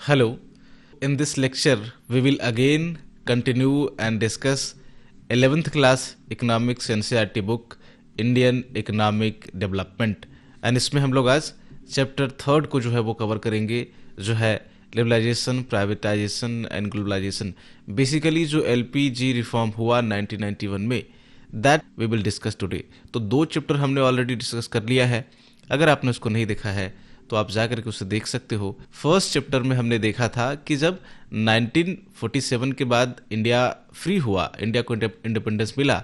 Hello. In this lecture, we will again continue and discuss 11th class economics NCERT book Indian Economic Development and इसमें हम लोग आज chapter third को जो है वो कवर करेंगे, जो है liberalisation, privatisation and globalisation. Basically जो एलपीजी रिफॉर्म हुआ 1991 में, that we will discuss today. तो दो चैप्टर हमने ऑलरेडी डिस्कस कर लिया है। अगर आपने उसको नहीं देखा है तो आप जा करके उसे देख सकते हो। फर्स्ट चैप्टर में हमने देखा था कि जब 1947 के बाद इंडिया फ्री हुआ, इंडिया को इंडिपेंडेंस मिला,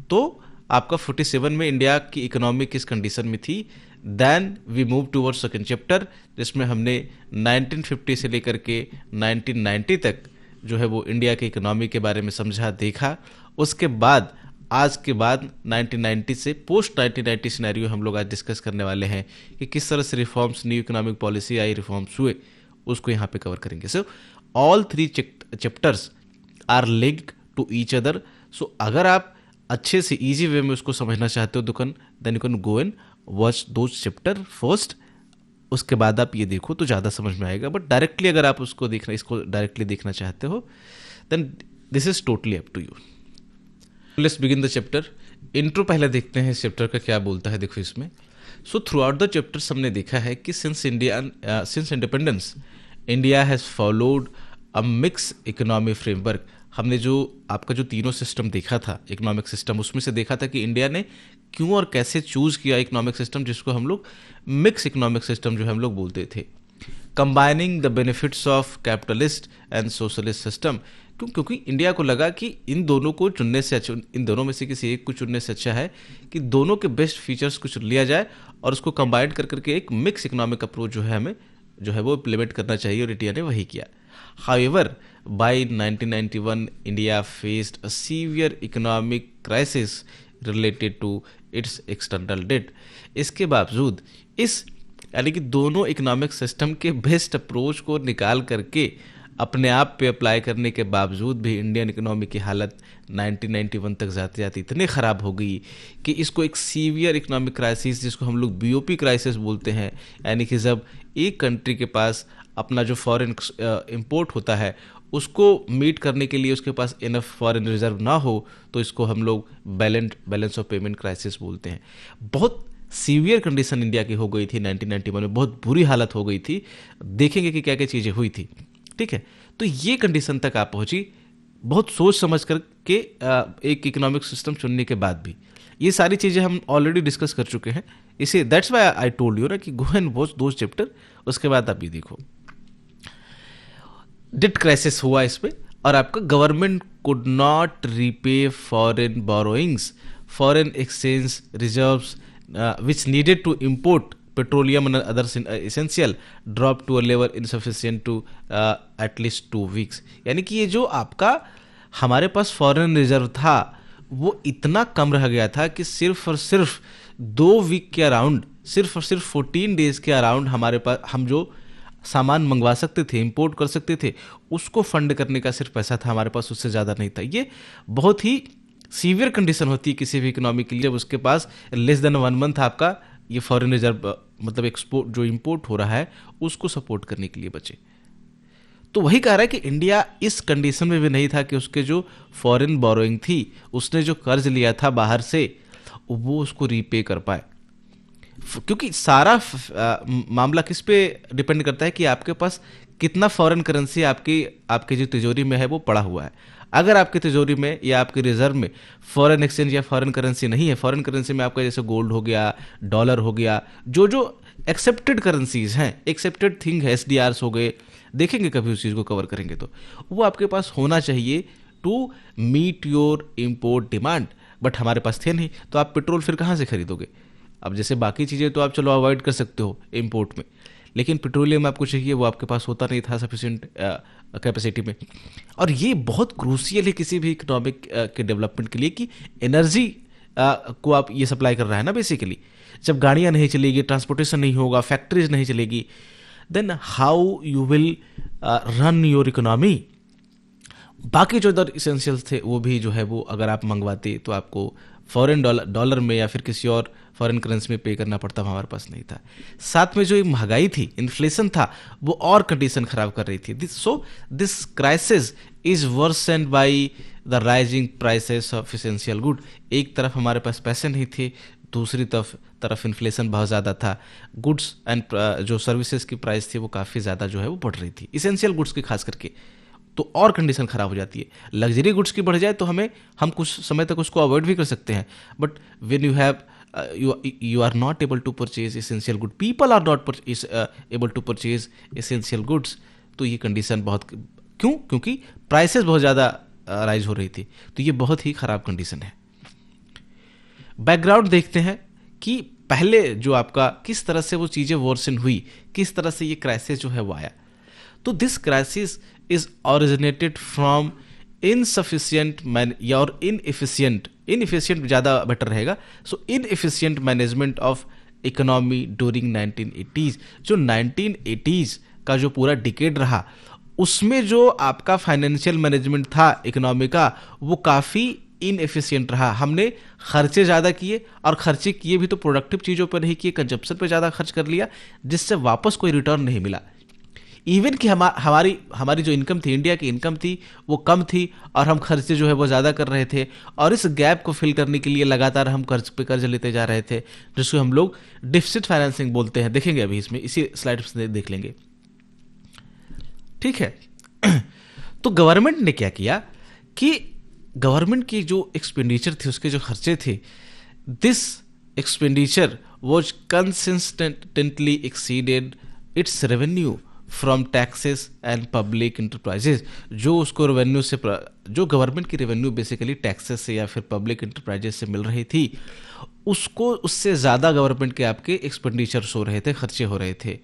तो आपका 47 में इंडिया की इकोनॉमी किस कंडीशन में थी। Then we move toward second chapter, जिसमें हमने 1950 से लेकर के 1990 तक जो है वो इंडिया की इकोनॉमी के बारे में समझा, देखा। उसके बाद आज के बाद 1990 से पोस्ट 1990 सिनेरियो हम लोग आज डिस्कस करने वाले हैं कि किस तरह से रिफॉर्म्स, न्यू इकोनॉमिक पॉलिसी आई, रिफॉर्म्स हुए, उसको यहाँ पे कवर करेंगे। So all three chapters are linked to each other. So अगर आप अच्छे से इजी वे में उसको समझना चाहते हो then you can go and watch those chapter first. उसके बाद आप ये देखो तो ज़्यादा समझ में आएगा। बट डायरेक्टली अगर आप इसको डायरेक्टली देखना चाहते हो then this is totally up to you. Let's begin the chapter. Intro पहले देखते हैं इस चैप्टर का क्या बोलता है। देखो इसमें, so through out the chapters हमने देखा है कि since independence India has followed a mix economy framework. हमने जो आपका जो तीनों सिस्टम देखा था इकोनॉमिक सिस्टम, उसमें से देखा था कि इंडिया ने क्यों और कैसे चूज किया इकोनॉमिक सिस्टम, जिसको हम लोग मिक्स इकोनॉमिक सिस्टम जो हम लोग बोलते थे। Combining the benefits of capitalist and socialist system. क्योंकि इंडिया को लगा कि इन दोनों को चुनने से अच्छा, इन दोनों में से किसी एक को चुनने से अच्छा है कि दोनों के बेस्ट फीचर्स को चुन लिया जाए और उसको कंबाइन कर करके एक मिक्स इकोनॉमिक अप्रोच जो है हमें जो है वो इम्प्लीमेंट करना चाहिए, और इंडिया ने वही किया। However, by 1991, India faced a severe economic crisis related to its external debt. इसके बावजूद इस यानी कि दोनों इकोनॉमिक सिस्टम के बेस्ट अप्रोच को निकाल करके अपने आप पे अप्लाई करने के बावजूद भी इंडियन इकोनॉमी की हालत 1991 तक जाते जाते इतनी ख़राब हो गई कि इसको एक सीवियर इकोनॉमिक क्राइसिस, जिसको हम लोग बीओपी क्राइसिस बोलते हैं, यानी कि जब एक कंट्री के पास अपना जो फॉरेन इंपोर्ट होता है उसको मीट करने के लिए उसके पास इनफ फॉरेन रिजर्व ना हो, तो इसको हम लोग बैलेंस ऑफ पेमेंट क्राइसिस बोलते हैं। बहुत सीवियर कंडीशन इंडिया की हो गई थी 1991 में, बहुत बुरी हालत हो गई थी। देखेंगे कि क्या क्या चीज़ें हुई थी, ठीक है। तो ये कंडीशन तक आप पहुंची बहुत सोच समझ करके एक इकोनॉमिक सिस्टम चुनने के बाद भी। ये सारी चीज़ें हम ऑलरेडी डिस्कस कर चुके हैं, इसे that's why I told you ना कि गो एंड वॉच दोज चैप्टर। उसके बाद आप ये देखो, डेट क्राइसिस हुआ इसमें, और आपका government could not repay foreign borrowings, foreign exchange reserves which needed to import petroleum and other essential drop to a level insufficient to at least 2 weeks। यानी कि ये जो आपका हमारे पास फॉरेन रिजर्व था वो इतना कम रह गया था कि सिर्फ और सिर्फ 2 वीक के अराउंड, सिर्फ और सिर्फ 14 डेज के अराउंड हमारे पास हम जो सामान मंगवा सकते थे, इंपोर्ट कर सकते थे, उसको फंड करने का सिर्फ पैसा था हमारे पास, उससे ज़्यादा नहीं था। ये बहुत ही सीवियर कंडीशन होती है किसी भी इकोनॉमी के लिए, जब उसके पास लेस देन 1 मंथ आपका ये फॉरेन रिजर्व मतलब एक्सपोर्ट जो इंपोर्ट हो रहा है उसको सपोर्ट करने के लिए बचे। तो वही कह रहा है कि इंडिया इस कंडीशन में भी नहीं था कि उसके जो फॉरेन बोरोइंग थी, उसने जो कर्ज लिया था बाहर से, वो उसको रीपे कर पाए। क्योंकि सारा मामला किस पे डिपेंड करता है कि आपके पास कितना फॉरेन करेंसी आपके जो तिजोरी में है वो पड़ा हुआ है। अगर आपकी तिजोरी में या आपके रिजर्व में फॉरेन एक्सचेंज या फॉरेन करेंसी नहीं है, फॉरेन करेंसी में आपका जैसे गोल्ड हो गया, डॉलर हो गया, जो एक्सेप्टेड करेंसीज हैं, एक्सेप्टेड थिंग है, एसडीआरस हो गए, देखेंगे कभी उस चीज़ को कवर करेंगे, तो वो आपके पास होना चाहिए to meet your import demand. But हमारे पास थे नहीं, तो आप पेट्रोल फिर कहाँ से खरीदोगे। अब जैसे बाकी चीज़ें तो आप चलो अवॉइड कर सकते हो इम्पोर्ट में, लेकिन पेट्रोलियम आपको चाहिए, वो आपके पास होता नहीं था सफिशिएंट कैपेसिटी में। और ये बहुत क्रूशियल है किसी भी इकोनॉमिक के डेवलपमेंट के लिए कि एनर्जी को आप ये सप्लाई कर रहा है ना। बेसिकली जब गाड़ियाँ नहीं चलेगी, ट्रांसपोर्टेशन नहीं होगा, फैक्ट्रीज नहीं चलेगी, then how you will run your economy. बाकी जो अदर इसेंशियल्स थे वो भी जो है वो अगर आप मंगवाते तो आपको फॉरेन डॉलर में या फिर किसी और फॉरेन करेंसी में पे करना पड़ता, हमारे पास नहीं था। साथ में जो ये महंगाई थी, इन्फ्लेशन था, वो और कंडीशन खराब कर रही थी। This crisis is worsened by the rising prices of essential good. एक तरफ हमारे पास पैसे नहीं थे, दूसरी तरफ इन्फ्लेशन बहुत ज़्यादा था, गुड्स एंड जो सर्विसेज की प्राइस थी वो काफ़ी ज़्यादा जो है वो बढ़ रही थी, इसेंशियल गुड्स की खास करके। तो और कंडीशन खराब हो जाती है। लग्जरी गुड्स की बढ़ जाए तो हम कुछ समय तक उसको अवॉइड भी कर सकते हैं, but when you have you are not able to purchase essential good, people are not able to purchase essential goods, तो ये कंडीशन बहुत, क्योंकि प्राइसेस बहुत ज़्यादा राइज हो रही थी, तो ये बहुत ही ख़राब कंडीशन है। बैकग्राउंड देखते हैं कि पहले जो आपका किस तरह से वो चीज़ें वर्सन हुई, किस तरह से ये क्राइसिस जो है वो आया। तो this crisis is originated from insufficient या और इनएफिशिएंट ज़्यादा बेटर रहेगा, so inefficient management of economy during 1980s। जो 1980s का जो पूरा डिकेड रहा, उसमें जो आपका फाइनेंशियल मैनेजमेंट था इकोनॉमी का, वो काफ़ी इनएफिशिएंट रहा। हमने खर्चे ज़्यादा किए, और खर्चे किए भी तो प्रोडक्टिव चीज़ों पर नहीं किए, कंजप्शन पर ज़्यादा खर्च कर लिया, जिससे वापस कोई रिटर्न नहीं मिला। इवन कि हमारी जो इनकम थी, इंडिया की इनकम थी, वो कम थी, और हम खर्चे जो है वो ज़्यादा कर रहे थे, और इस गैप को फिल करने के लिए लगातार हम कर्ज पे कर्ज लेते जा रहे थे, जिसको हम लोग डिफिसिट फाइनेंसिंग बोलते हैं। देखेंगे अभी इसमें, इसी स्लाइड से देख लेंगे, ठीक है। तो गवर्नमेंट ने क्या किया कि गवर्नमेंट की जो एक्सपेंडिचर थे, उसके जो खर्चे थे, this expenditure was consistently exceeded it's revenue from taxes and public enterprises. जो उसको रेवेन्यू से, जो गवर्नमेंट की रेवेन्यू बेसिकली टैक्सेस से या फिर पब्लिक इंटरप्राइजेज से मिल रही थी, उससे ज़्यादा गवर्नमेंट के आपके एक्सपेंडिचर्स हो रहे थे, खर्चे हो रहे थे।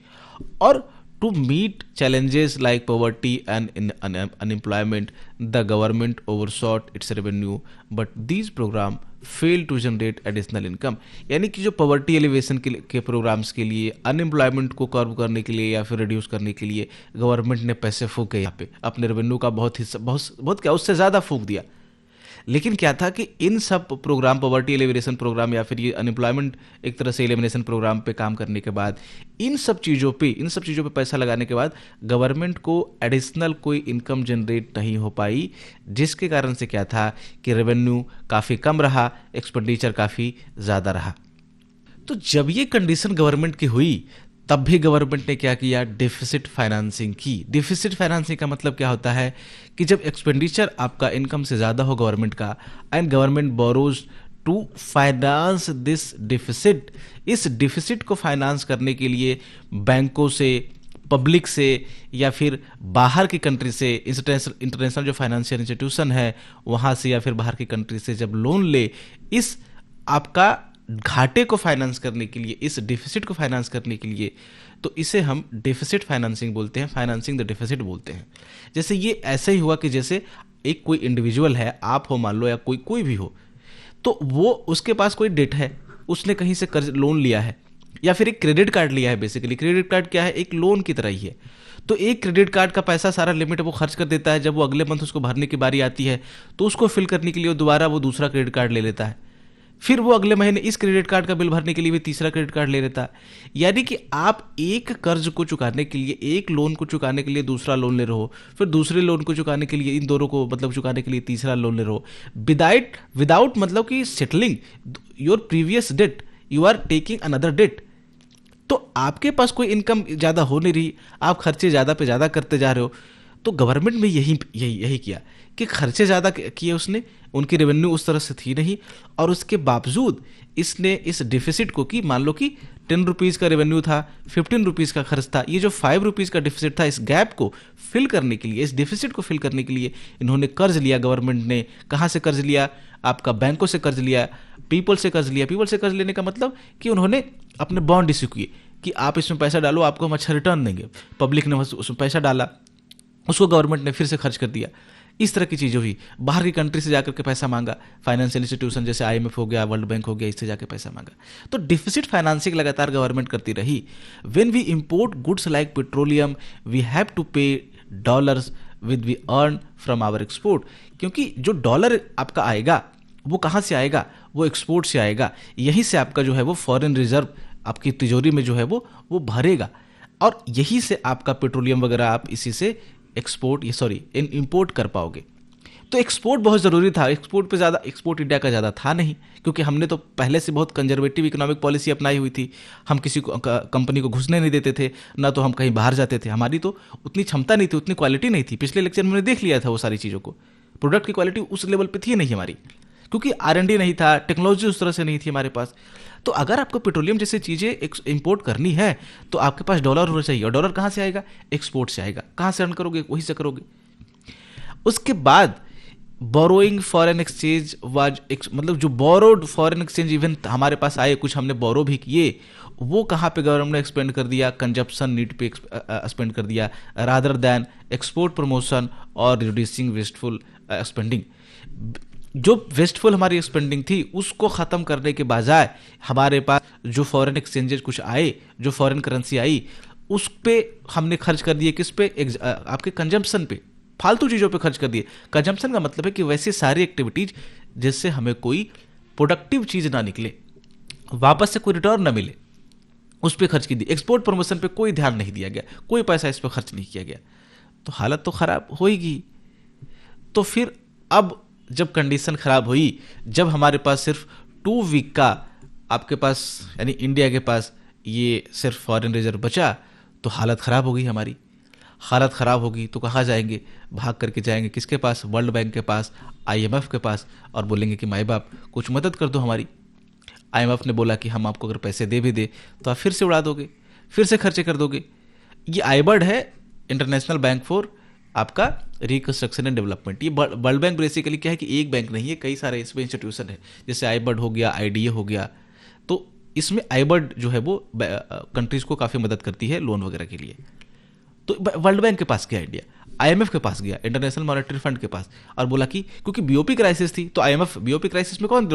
और to meet challenges like poverty and unemployment, the government overshot its revenue, but these programs failed to generate additional income। यानी कि जो पॉवर्टी एलिवेशन के प्रोग्राम्स के लिए, अनएम्प्लॉयमेंट को कर्व करने के लिए या फिर रिड्यूस करने के लिए गवर्नमेंट ने पैसे फूके, यहाँ पे अपने रेवेन्यू का बहुत हिस्सा, बहुत क्या, उससे ज़्यादा फूक दिया। लेकिन क्या था कि इन सब प्रोग्राम, पॉवर्टी एलिमिनेशन प्रोग्राम या फिर ये अनएम्प्लॉयमेंट एक तरह से एलिमिनेशन प्रोग्राम पे काम करने के बाद, इन सब चीज़ों पे पैसा लगाने के बाद गवर्नमेंट को एडिशनल कोई इनकम जनरेट नहीं हो पाई, जिसके कारण से क्या था कि रेवेन्यू काफ़ी कम रहा, एक्सपेंडिचर काफ़ी ज़्यादा रहा। तो जब ये कंडीशन गवर्नमेंट की हुई, तब भी गवर्नमेंट ने क्या किया, डिफिसिट फाइनेंसिंग की। डिफिसिट फाइनेंसिंग का मतलब क्या होता है कि जब एक्सपेंडिचर आपका इनकम से ज़्यादा हो गवर्नमेंट का, and government borrows to finance this deficit, इस डिफिसिट को फाइनेंस करने के लिए बैंकों से, पब्लिक से, या फिर बाहर की कंट्री से, इंटरनेशनल जो फाइनेंशियल इंस्टीट्यूशन है वहाँ से, या फिर बाहर की कंट्री से जब लोन ले, इस आपका घाटे को फाइनेंस करने के लिए, इस डिफिसिट को फाइनेंस करने के लिए, तो इसे हम डिफिसिट फाइनेंसिंग बोलते हैं, फाइनेंसिंग द डिफिसिट बोलते हैं। जैसे ये ऐसे ही हुआ कि जैसे एक कोई इंडिविजुअल है, आप हो मान लो, या कोई भी हो, तो वो उसके पास कोई डेट है, उसने कहीं से कर्ज लोन लिया है, या फिर एक क्रेडिट कार्ड लिया है। बेसिकली क्रेडिट कार्ड क्या है, एक लोन की तरह ही है। तो एक क्रेडिट कार्ड का पैसा सारा लिमिट वो खर्च कर देता है, जब वो अगले मंथ उसको भरने की बारी आती है, तो उसको फिल करने के लिए दोबारा वो दूसरा क्रेडिट कार्ड ले लेता है, फिर वो अगले महीने इस क्रेडिट कार्ड का बिल भरने के लिए भी तीसरा क्रेडिट कार्ड ले लेता है। यानी कि आप एक कर्ज को चुकाने के लिए, एक लोन को चुकाने के लिए दूसरा लोन ले रहे हो, फिर दूसरे लोन को चुकाने के लिए, इन दोनों को मतलब चुकाने के लिए तीसरा लोन ले रहे हो, विदाउट मतलब कि settling your previous debt, you are taking another debt. तो आपके पास कोई इनकम ज़्यादा हो नहीं रही, आप खर्चे ज़्यादा पे ज़्यादा करते जा रहे हो। तो गवर्नमेंट में यही किया कि खर्चे ज़्यादा किए उसने, उनकी रेवेन्यू उस तरह से थी नहीं, और उसके बावजूद इसने इस डिफिसिट को, कि मान लो कि 10 रुपीज़ का रेवेन्यू था, 15 रुपीज़ का खर्च था, ये जो 5 रुपीज़ का डिफिसिट था, इस गैप को फिल करने के लिए, इस डिफिसिट को फिल करने के लिए इन्होंने कर्ज लिया। गवर्नमेंट ने कहाँ से कर्ज लिया, आपका बैंकों से कर्ज लिया, पीपल से कर्ज लिया। पीपल से कर्ज लेने का मतलब कि उन्होंने अपने बॉन्ड इश्यू किए कि आप इसमें पैसा डालो, आपको हम अच्छा रिटर्न देंगे। पब्लिक ने उसमें पैसा डाला, उसको गवर्नमेंट ने फिर से खर्च कर दिया। इस तरह की चीज़ें हुई। बाहर की कंट्री से जाकर के पैसा मांगा, फाइनेंशियल इंस्टीट्यूशन जैसे IMF हो गया, वर्ल्ड बैंक हो गया, इससे जाके पैसा मांगा। तो डिफिसिट फाइनेंसिंग लगातार गवर्नमेंट करती रही। When we import goods like petroleum, we have to pay dollars with we earn from our export. क्योंकि जो डॉलर आपका आएगा वो कहाँ से आएगा, वो एक्सपोर्ट से आएगा। यहीं से आपका जो है वो फॉरेन रिजर्व आपकी तिजोरी में जो है वो भरेगा, और यहीं से आपका पेट्रोलियम वगैरह आप इसी से इंपोर्ट कर पाओगे। तो एक्सपोर्ट बहुत ज़रूरी था। एक्सपोर्ट पे ज़्यादा, एक्सपोर्ट इंडिया का ज़्यादा था नहीं, क्योंकि हमने तो पहले से बहुत कंजर्वेटिव इकोनॉमिक पॉलिसी अपनाई हुई थी। हम किसी को कंपनी को घुसने नहीं देते थे, ना तो हम कहीं बाहर जाते थे। हमारी तो उतनी क्षमता नहीं थी, उतनी क्वालिटी नहीं थी। पिछले लेक्चर में हमने देख लिया था वो सारी चीज़ों को। प्रोडक्ट की क्वालिटी उस लेवल पर थी नहीं हमारी, क्योंकि R&D नहीं था, टेक्नोलॉजी उस तरह से नहीं थी हमारे पास। तो अगर आपको पेट्रोलियम जैसी चीज़ें इंपोर्ट करनी है तो आपके पास डॉलर होना चाहिए, और डॉलर कहाँ से आएगा, एक्सपोर्ट से आएगा। कहाँ से अर्न करोगे, वहीं से करोगे। उसके बाद बोरोइंग फॉरेन एक्सचेंज वाज, मतलब जो बोरोड फॉरेन एक्सचेंज इवन हमारे पास आए, कुछ हमने बोरो भी किए, वो कहाँ पे गवर्नमेंट ने एक्सपेंड कर दिया, कंजप्शन नीड पे एक्सपेंड कर दिया, रादर दैन एक्सपोर्ट प्रमोशन और रिड्यूसिंग वेस्टफुल स्पेंडिंग। जो वेस्टफुल हमारी स्पेंडिंग थी उसको ख़त्म करने के बजाय हमारे पास जो फॉरेन एक्सचेंजेस कुछ आए, जो फॉरेन करेंसी आई, उस पे हमने खर्च कर दिए। किस पे, आपके कंजम्पशन पे, फालतू चीज़ों पे खर्च कर दिए। कंजम्पशन का मतलब है कि वैसे सारी एक्टिविटीज जिससे हमें कोई प्रोडक्टिव चीज़ ना निकले, वापस से कोई रिटर्न ना मिले, उस पर खर्च की दी। एक्सपोर्ट प्रमोशन पे कोई ध्यान नहीं दिया गया, कोई पैसा इस पर खर्च नहीं किया गया, तो हालत तो ख़राब होगी। तो फिर अब जब कंडीशन ख़राब हुई, जब हमारे पास सिर्फ 2 वीक का आपके पास, यानी इंडिया के पास ये सिर्फ फॉरेन रिजर्व बचा, तो हालत ख़राब हो गई हमारी। हालत ख़राब होगी तो कहाँ जाएंगे, भाग करके जाएंगे किसके पास, वर्ल्ड बैंक के पास, IMF के पास, और बोलेंगे कि माई बाप कुछ मदद कर दो हमारी। IMF ने बोला कि हम आपको अगर पैसे दे भी दे तो आप फिर से उड़ा दोगे, फिर से खर्चे कर दोगे। ये IBED है, इंटरनेशनल बैंक फॉर आपका रिकंस्ट्रक्शन एंड डेवलपमेंट। ये वर्ल्ड बैंक बेसिकली क्या है कि एक बैंक नहीं है, कई सारे इसमें इंस्टीट्यूशन है, जैसे IBED हो गया, IDA हो गया। तो इसमें IBED जो है वो कंट्रीज को काफ़ी मदद करती है लोन वगैरह के लिए। तो वर्ल्ड बैंक के पास गया इंडिया, IMF के पास गया, इंटरनेशनल मॉनेटरी फंड के पास, और बोला कि क्योंकि BOP क्राइसिस थी, तो IMF, BOP क्राइसिस में कौन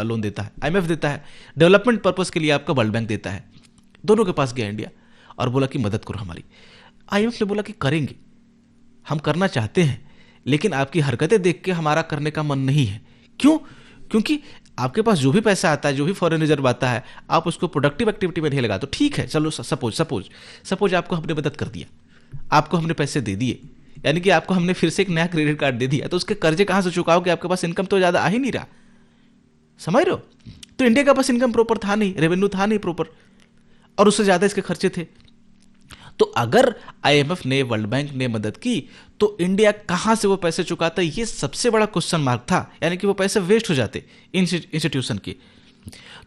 लोन देता है, IMF देता है। डेवलपमेंट पर्पस के लिए आपका वर्ल्ड बैंक देता है। दोनों के पास गया इंडिया और बोला कि मदद करो हमारी। IMF ने बोला कि करेंगे, हम करना चाहते हैं, लेकिन आपकी हरकतें देख के हमारा करने का मन नहीं है। क्यों? क्योंकि आपके पास जो भी पैसा आता है, जो भी फॉरेन रिजर्व आता है, आप उसको प्रोडक्टिव एक्टिविटी में नहीं लगा। तो ठीक है, चलो सपोज आपको हमने मदद कर दिया, आपको हमने पैसे दे दिए, यानी कि आपको हमने फिर से एक नया क्रेडिट कार्ड दे दिया, तो उसके कर्जे कहाँ से चुकाओगे? आपके पास इनकम तो ज़्यादा आ ही नहीं रहा, समझ रहे हो? तो इंडिया का पास इनकम प्रॉपर था नहीं, रेवेन्यू था नहीं प्रॉपर, और उससे ज़्यादा इसके खर्चे थे। तो अगर IMF ने, वर्ल्ड बैंक ने मदद की, तो इंडिया कहाँ से वो पैसे चुकाता? ये सबसे बड़ा क्वेश्चन मार्क था, यानी कि वो पैसे वेस्ट हो जाते इंस्टीट्यूशन के।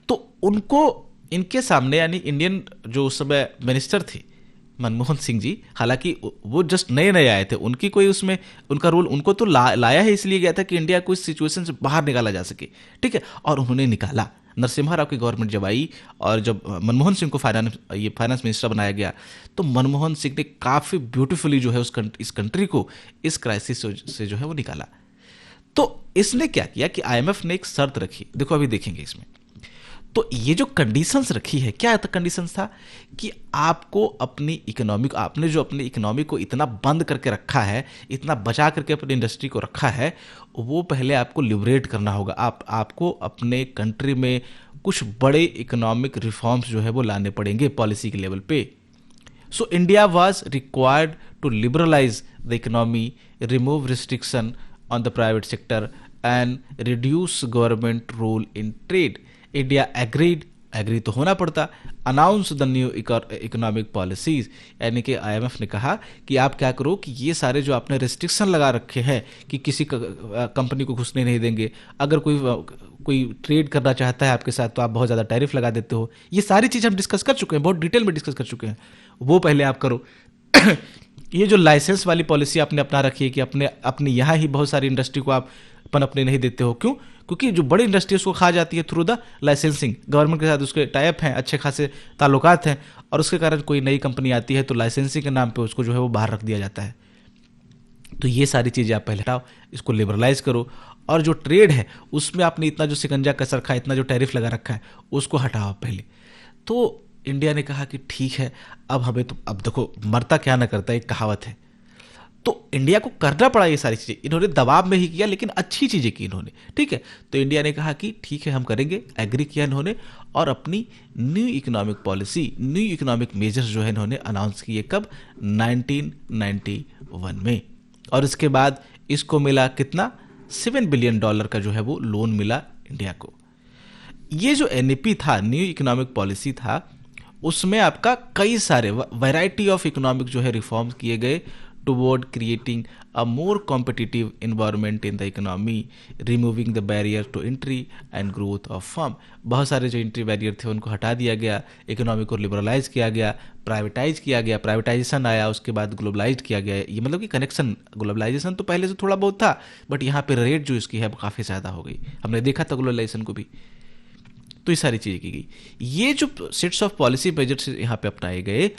तो उनको, इनके सामने, यानी इंडियन जो उस समय मिनिस्टर थे मनमोहन सिंह जी, हालांकि वो जस्ट नए नए आए थे, उनकी कोई उसमें उनका रोल, उनको तो लाया है इसलिए गया था कि इंडिया को इस सिचुएशन से बाहर निकाला जा सके, ठीक है, और उन्होंने निकाला। नरसिम्हा राव की गवर्नमेंट जब आई और जब मनमोहन सिंह को फाइनेंस मिनिस्टर बनाया गया, तो मनमोहन सिंह ने काफ़ी ब्यूटीफुली जो है इस कंट्री को इस क्राइसिस से जो है वो निकाला। तो इसने क्या किया कि IMF ने एक शर्त रखी, देखो अभी देखेंगे इसमें। तो ये जो कंडीशंस रखी है, क्या कंडीशंस था कि आपको अपनी इकोनॉमिक, आपने जो अपनी इकोनॉमी को इतना बंद करके रखा है, इतना बचा करके अपनी इंडस्ट्री को रखा है, वो पहले आपको लिबरेट करना होगा। आपको अपने कंट्री में कुछ बड़े इकोनॉमिक रिफॉर्म्स जो है वो लाने पड़ेंगे पॉलिसी के लेवल पे। So India was required to liberalise the economy, remove restriction on the private sector and reduce government role in trade. India agree तो होना पड़ता, announce the new economic policies, यानी कि IMF ने कहा कि आप क्या करो कि ये सारे जो आपने रेस्ट्रिक्शन लगा रखे हैं कि किसी कंपनी को घुसने नहीं देंगे, अगर कोई ट्रेड करना चाहता है आपके साथ तो आप बहुत ज़्यादा टैरिफ लगा देते हो, ये सारी चीज़ हम डिस्कस कर चुके हैं, बहुत डिटेल में डिस्कस कर चुके हैं, वो पहले आप करो। ये जो लाइसेंस वाली पॉलिसी आपने अपना रखी है कि अपने यहाँ ही बहुत सारी इंडस्ट्री को आप पनपने नहीं देते हो, क्यों? क्योंकि जो बड़ी इंडस्ट्री उसको खा जाती है थ्रू द लाइसेंसिंग, गवर्नमेंट के साथ उसके टाइप हैं, अच्छे खासे ताल्लुकात हैं, और उसके कारण कोई नई कंपनी आती है तो लाइसेंसिंग के नाम पे उसको जो है वो बाहर रख दिया जाता है। तो ये सारी चीज़ें आप पहले हटाओ, इसको लिबरलाइज करो, और जो ट्रेड है उसमें आपने इतना जो सिकंजा कस रखा है, इतना जो टैरिफ लगा रखा है, उसको हटाओ पहले। तो इंडिया ने कहा कि ठीक है, अब हमें तो, अब देखो मरता क्या ना करता, एक कहावत है, तो इंडिया को करना पड़ा ये सारी चीजें, इन्होंने दबाव में ही किया लेकिन अच्छी चीजें की इन्होंने, ठीक है। तो इंडिया ने कहा कि ठीक है हम करेंगे, एग्री किया इन्होंने, और अपनी new economic policy, new economic measures जो है इन्होंने अनाउंस किए कब, 1991 में। और इसके बाद इसको मिला कितना, $7 बिलियन का जो है वो लोन मिला इंडिया को। ये जो एनईपी था, न्यू इकोनॉमिक पॉलिसी था, उसमें आपका कई सारे वैरायटी ऑफ इकोनॉमिक जो है रिफॉर्म्स किए गए toward creating a more competitive environment in the economy, removing the barrier to entry and growth of firm. बहुत सारे जो एंट्री बैरियर थे उनको हटा दिया गया, इकोनॉमी को लिबरलाइज किया गया, प्राइवेटाइज किया गया, प्राइवेटाइजेशन आया, उसके बाद ग्लोबलाइज किया गया। ये मतलब कि कनेक्शन, ग्लोबलाइजेशन तो पहले से थोड़ा बहुत था, बट यहाँ पे रेट जो इसकी है वो काफ़ी ज़्यादा हो गई, हमने देखा था ग्लोबलाइजेशन को भी। तो ये सारी चीज़ें की गई। ये जो सेट्स ऑफ पॉलिसी मेजर्स यहाँ पे अपनाए गए,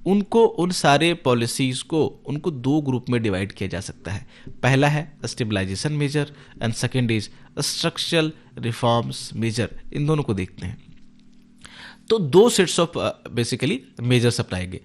उनको, उन सारे पॉलिसीज़ को, उनको दो ग्रुप में डिवाइड किया जा सकता है। पहला है stabilisation measure and second is structural reforms measure. इन दोनों को देखते हैं। तो दो सेट्स ऑफ बेसिकली मेजर्स अपनाए गए।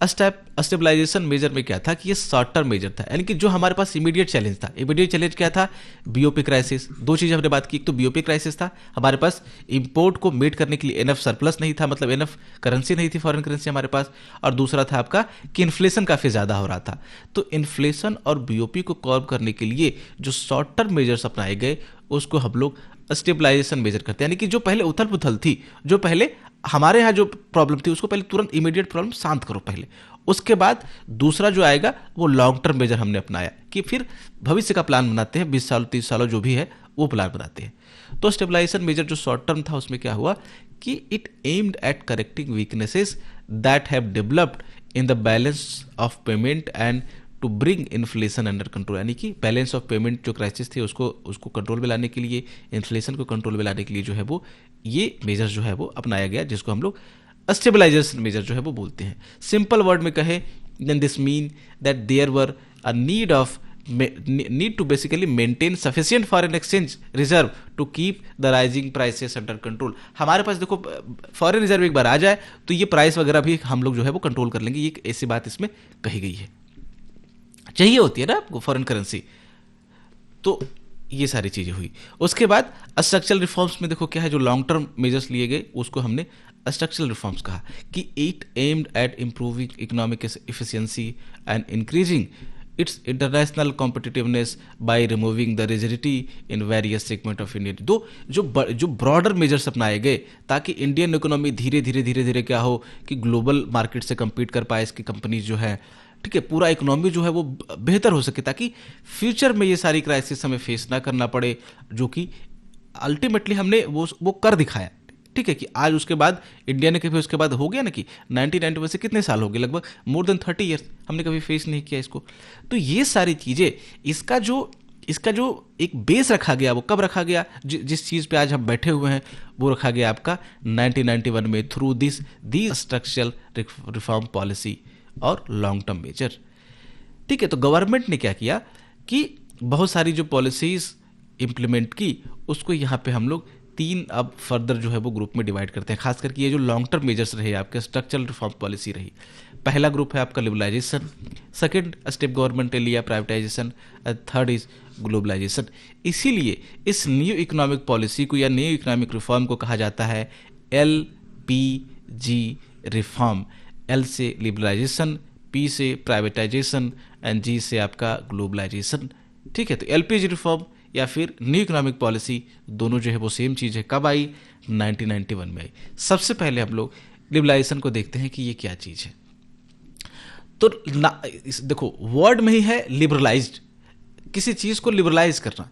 स्टेबलाइजेशन मेजर में क्या था कि ये शॉर्ट टर्म मेजर था, यानी कि जो हमारे पास इमीडिएट चैलेंज था। इमीडिएट चैलेंज क्या था, बीओपी क्राइसिस। दो चीज़ हमने बात की, एक तो बीओपी क्राइसिस था, हमारे पास इंपोर्ट को मीट करने के लिए एनएफ सरप्लस नहीं था, मतलब एनएफ करेंसी नहीं थी, फॉरेन करेंसी हमारे पास। और दूसरा था आपका कि इन्फ्लेशन काफ़ी ज़्यादा हो रहा था। तो इन्फ्लेशन और बीओपी को कर्व करने के लिए जो शॉर्ट टर्म मेजर्स अपनाए गए उसको हम लोग स्टेबलाइजेशन मेजर करते हैं। यानी कि जो पहले उथल पुथल थी, जो पहले हमारे यहाँ जो प्रॉब्लम थी उसको पहले तुरंत इमीडिएट प्रॉब्लम शांत करो पहले, उसके बाद दूसरा जो आएगा वो लॉन्ग टर्म मेजर हमने अपनाया कि फिर भविष्य का प्लान बनाते हैं, 20 साल 30 सालों जो भी है वो प्लान बनाते हैं। तो स्टेबलाइजेशन मेजर जो शॉर्ट टर्म था उसमें क्या हुआ कि it aimed at correcting weaknesses that have developed in the balance of payment and to bring inflation under control. यानी कि बैलेंस ऑफ पेमेंट जो क्राइसिस थे उसको कंट्रोल में लाने के लिए, इन्फ्लेशन को कंट्रोल में लाने के लिए जो है वो ये मेजर जो है वो अपनाया गया, जिसको हम लोग स्टेबलाइजेशन मेजर जो है वो बोलते हैं। सिंपल वर्ड में कहे then this mean that there were a need to basically maintain sufficient foreign exchange reserve to keep the rising prices under control. हमारे पास देखो फॉरेन रिजर्व एक बार आ जाए तो ये प्राइस वगैरह भी हम लोग जो है वो कंट्रोल कर लेंगे, ये ऐसी बात इसमें कही गई है। चाहिए होती है ना आपको फॉरेन करेंसी, तो ये सारी चीजें हुई। उसके बाद स्ट्रक्चरल रिफॉर्म्स में देखो क्या है, जो लॉन्ग टर्म मेजर्स लिए गए उसको हमने स्ट्रक्चरल रिफॉर्म्स कहा कि it aimed eight improving economic efficiency and increasing its international competitiveness by removing the rigidity in various segment of Indian. दो जो ब्रॉडर मेजर्स अपनाए गए ताकि इंडियन इकोनॉमी धीरे धीरे क्या हो कि ग्लोबल मार्केट से compete कर पाए इसकी कंपनीज जो है, ठीक है, पूरा इकोनॉमी जो है वो बेहतर हो सके ताकि फ्यूचर में ये सारी क्राइसिस हमें फेस ना करना पड़े, जो कि अल्टीमेटली हमने वो कर दिखाया। ठीक है कि आज उसके बाद इंडिया ने कभी उसके बाद हो गया ना कि 1991 से कितने साल हो गए, लगभग मोर देन 30 ईयर्स हमने कभी फेस नहीं किया इसको। तो ये सारी चीज़ें, इसका जो एक बेस रखा गया वो कब रखा गया, जिस चीज़ पे आज हम बैठे हुए हैं वो रखा गया आपका 1991 में through the structural reform policy और लॉन्ग टर्म मेजर। ठीक है, तो गवर्नमेंट ने क्या किया कि बहुत सारी जो पॉलिसीज इंप्लीमेंट की उसको यहाँ पे हम लोग तीन अब फर्दर जो है वो ग्रुप में डिवाइड करते हैं। खास करके ये जो लॉन्ग टर्म मेजर्स रहे आपके स्ट्रक्चरल रिफॉर्म पॉलिसी रही, पहला ग्रुप है आपका लिबरलाइजेशन, सेकंड स्टेप गवर्नमेंट ने लिया प्राइवेटाइजेशन, थर्ड इज ग्लोबलाइजेशन। इसीलिए इस न्यू इकोनॉमिक पॉलिसी को या न्यू इकोनॉमिक रिफॉर्म को कहा जाता है LPG रिफॉर्म। L से लिबरलाइजेशन, P से प्राइवेटाइजेशन एंड G से आपका ग्लोबलाइजेशन। ठीक है, तो LPG रिफॉर्म या फिर न्यू इकोनॉमिक पॉलिसी दोनों जो है वो सेम चीज़ है। कब आई? 1991 में आई। सबसे पहले हम लोग लिबरलाइजेशन को देखते हैं कि ये क्या चीज़ है। तो देखो वर्ड में ही है लिबरलाइज्ड, किसी चीज़ को लिबरलाइज करना,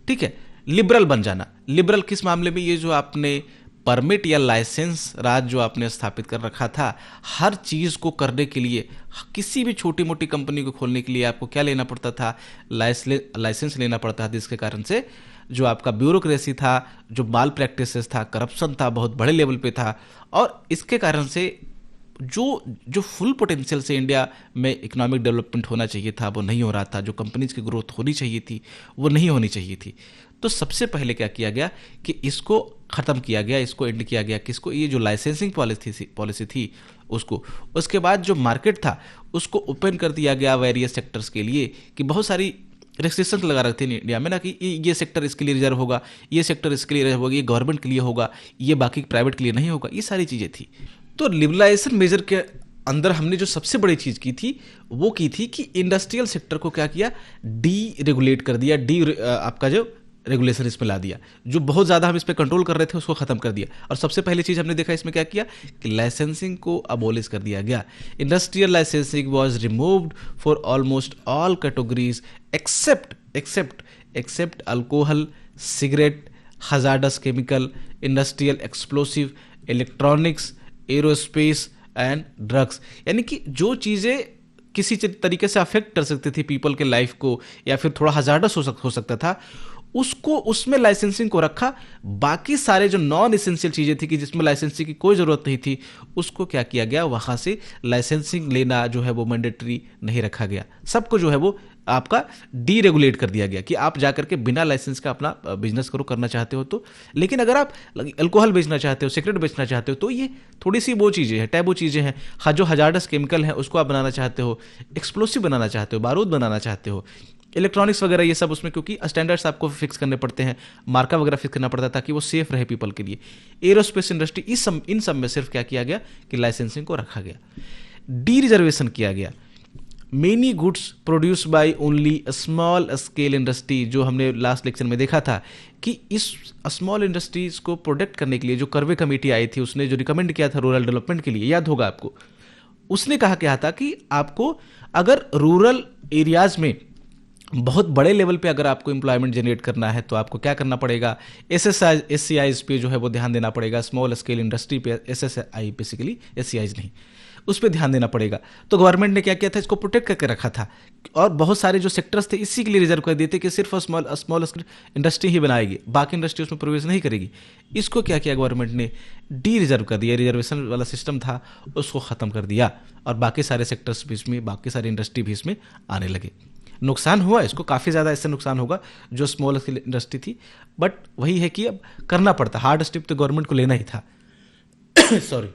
ठीक है, लिबरल बन जाना। लिबरल किस मामले में? ये जो आपने परमिट या लाइसेंस राज जो आपने स्थापित कर रखा था, हर चीज़ को करने के लिए, किसी भी छोटी मोटी कंपनी को खोलने के लिए आपको क्या लेना पड़ता था? लाइसेंस लेना पड़ता था, जिसके कारण से जो आपका ब्यूरोक्रेसी था, जो माल प्रैक्टिसेस था, करप्शन था, बहुत बड़े लेवल पे था। और इसके कारण से जो जो फुल पोटेंशियल से इंडिया में इकोनॉमिक डेवलपमेंट होना चाहिए था वो नहीं हो रहा था, जो कंपनीज की ग्रोथ होनी चाहिए थी वो नहीं होनी चाहिए थी। तो सबसे पहले क्या किया गया कि इसको ख़त्म किया गया, इसको एंड किया गया, किसको, ये जो लाइसेंसिंग पॉलिसी थी उसको। उसके बाद जो मार्केट था उसको ओपन कर दिया गया वेरियस सेक्टर्स के लिए, कि बहुत सारी रेस्ट्रिक्शन लगा रखे थे इंडिया में ना, कि ये सेक्टर इसके लिए रिजर्व होगा, ये सेक्टर इसके लिए रिजर्व होगा, ये गवर्नमेंट के लिए होगा, ये बाकी प्राइवेट के लिए नहीं होगा, ये सारी चीज़ें थी। तो लिबरलाइजेशन मेजर के अंदर हमने जो सबसे बड़ी चीज़ की थी वो की थी कि इंडस्ट्रियल सेक्टर को क्या किया, डी रेगुलेट कर दिया, आपका जो रेगुलेशन इसमें ला दिया, जो बहुत ज़्यादा हम इस पर कंट्रोल कर रहे थे उसको ख़त्म कर दिया। और सबसे पहली चीज़ हमने देखा इसमें क्या किया कि लाइसेंसिंग को अबोलिश कर दिया गया। Industrial licensing was removed for almost all categories except alcohol, cigarette, hazardous chemical, industrial explosive, electronics, aerospace and drugs. यानी कि जो चीज़ें किसी तरीके से अफेक्ट कर सकती थी पीपल के लाइफ को, या फिर थोड़ा हजार्डस हो सकता था, उसको उसमें लाइसेंसिंग को रखा। बाकी सारे जो नॉन एसेंशियल चीज़ें थी कि जिसमें लाइसेंसिंग की कोई ज़रूरत नहीं थी, उसको क्या किया गया, वहाँ से लाइसेंसिंग लेना जो है वो मैंडेटरी नहीं रखा गया। सबको जो है वो आपका डीरेगुलेट कर दिया गया कि आप जाकर के बिना लाइसेंस का अपना बिजनेस करो, करना चाहते हो तो। लेकिन अगर आप अल्कोहल बेचना चाहते हो, सिगरेट बेचना चाहते हो, तो ये थोड़ी सी वो चीज़ें हैं, टैबू चीज़ें हैं। जो हजार्डस केमिकल है उसको आप बनाना चाहते हो, एक्सप्लोसिव बनाना चाहते हो, बारूद बनाना चाहते हो, इलेक्ट्रॉनिक्स वगैरह, ये सब उसमें, क्योंकि स्टैंडर्ड्स आपको फिक्स करने पड़ते हैं, मार्का वगैरह फिक्स करना पड़ता है ताकि वो सेफ रहे पीपल के लिए। एरोस्पेस इंडस्ट्री, इन सब में सिर्फ क्या किया गया कि लाइसेंसिंग को रखा गया, डी रिजर्वेशन किया गया। Many goods produce by only small scale industry, जो हमने लास्ट लेक्चर में देखा था कि इस स्मॉल इंडस्ट्रीज को प्रोटेक्ट करने के लिए जो कर्वे कमेटी आई थी, उसने जो रिकमेंड किया था रूरल डेवलपमेंट के लिए, याद होगा आपको, उसने कहा क्या था कि आपको अगर रूरल एरियाज में बहुत बड़े लेवल पे अगर आपको एम्प्लॉयमेंट जनरेट करना है तो आपको क्या करना पड़ेगा, SSIs पे जो है वो ध्यान देना पड़ेगा, स्मॉल स्केल इंडस्ट्री पे, SSI बेसिकली, SCIs नहीं, उस पर ध्यान देना पड़ेगा। तो गवर्नमेंट ने क्या किया था, इसको प्रोटेक्ट करके रखा था, और बहुत सारे जो सेक्टर्स थे इसी के लिए रिजर्व कर दिए थे कि सिर्फ स्मॉल स्केल इंडस्ट्री ही बनाएगी, बाकी इंडस्ट्री उसमें प्रवेश नहीं करेगी। इसको क्या किया गवर्नमेंट ने, डी रिजर्व कर दिया, रिजर्वेशन वाला सिस्टम था उसको ख़त्म कर दिया, और बाकी सारे सेक्टर्स भी इसमें, बाकी सारी इंडस्ट्री भी इसमें आने लगे। नुकसान हुआ इसको, काफ़ी ज़्यादा इससे नुकसान होगा जो स्मॉल स्केल इंडस्ट्री थी, बट वही है कि अब करना पड़ता, हार्ड स्टेप तो गवर्नमेंट को लेना ही था। सॉरी।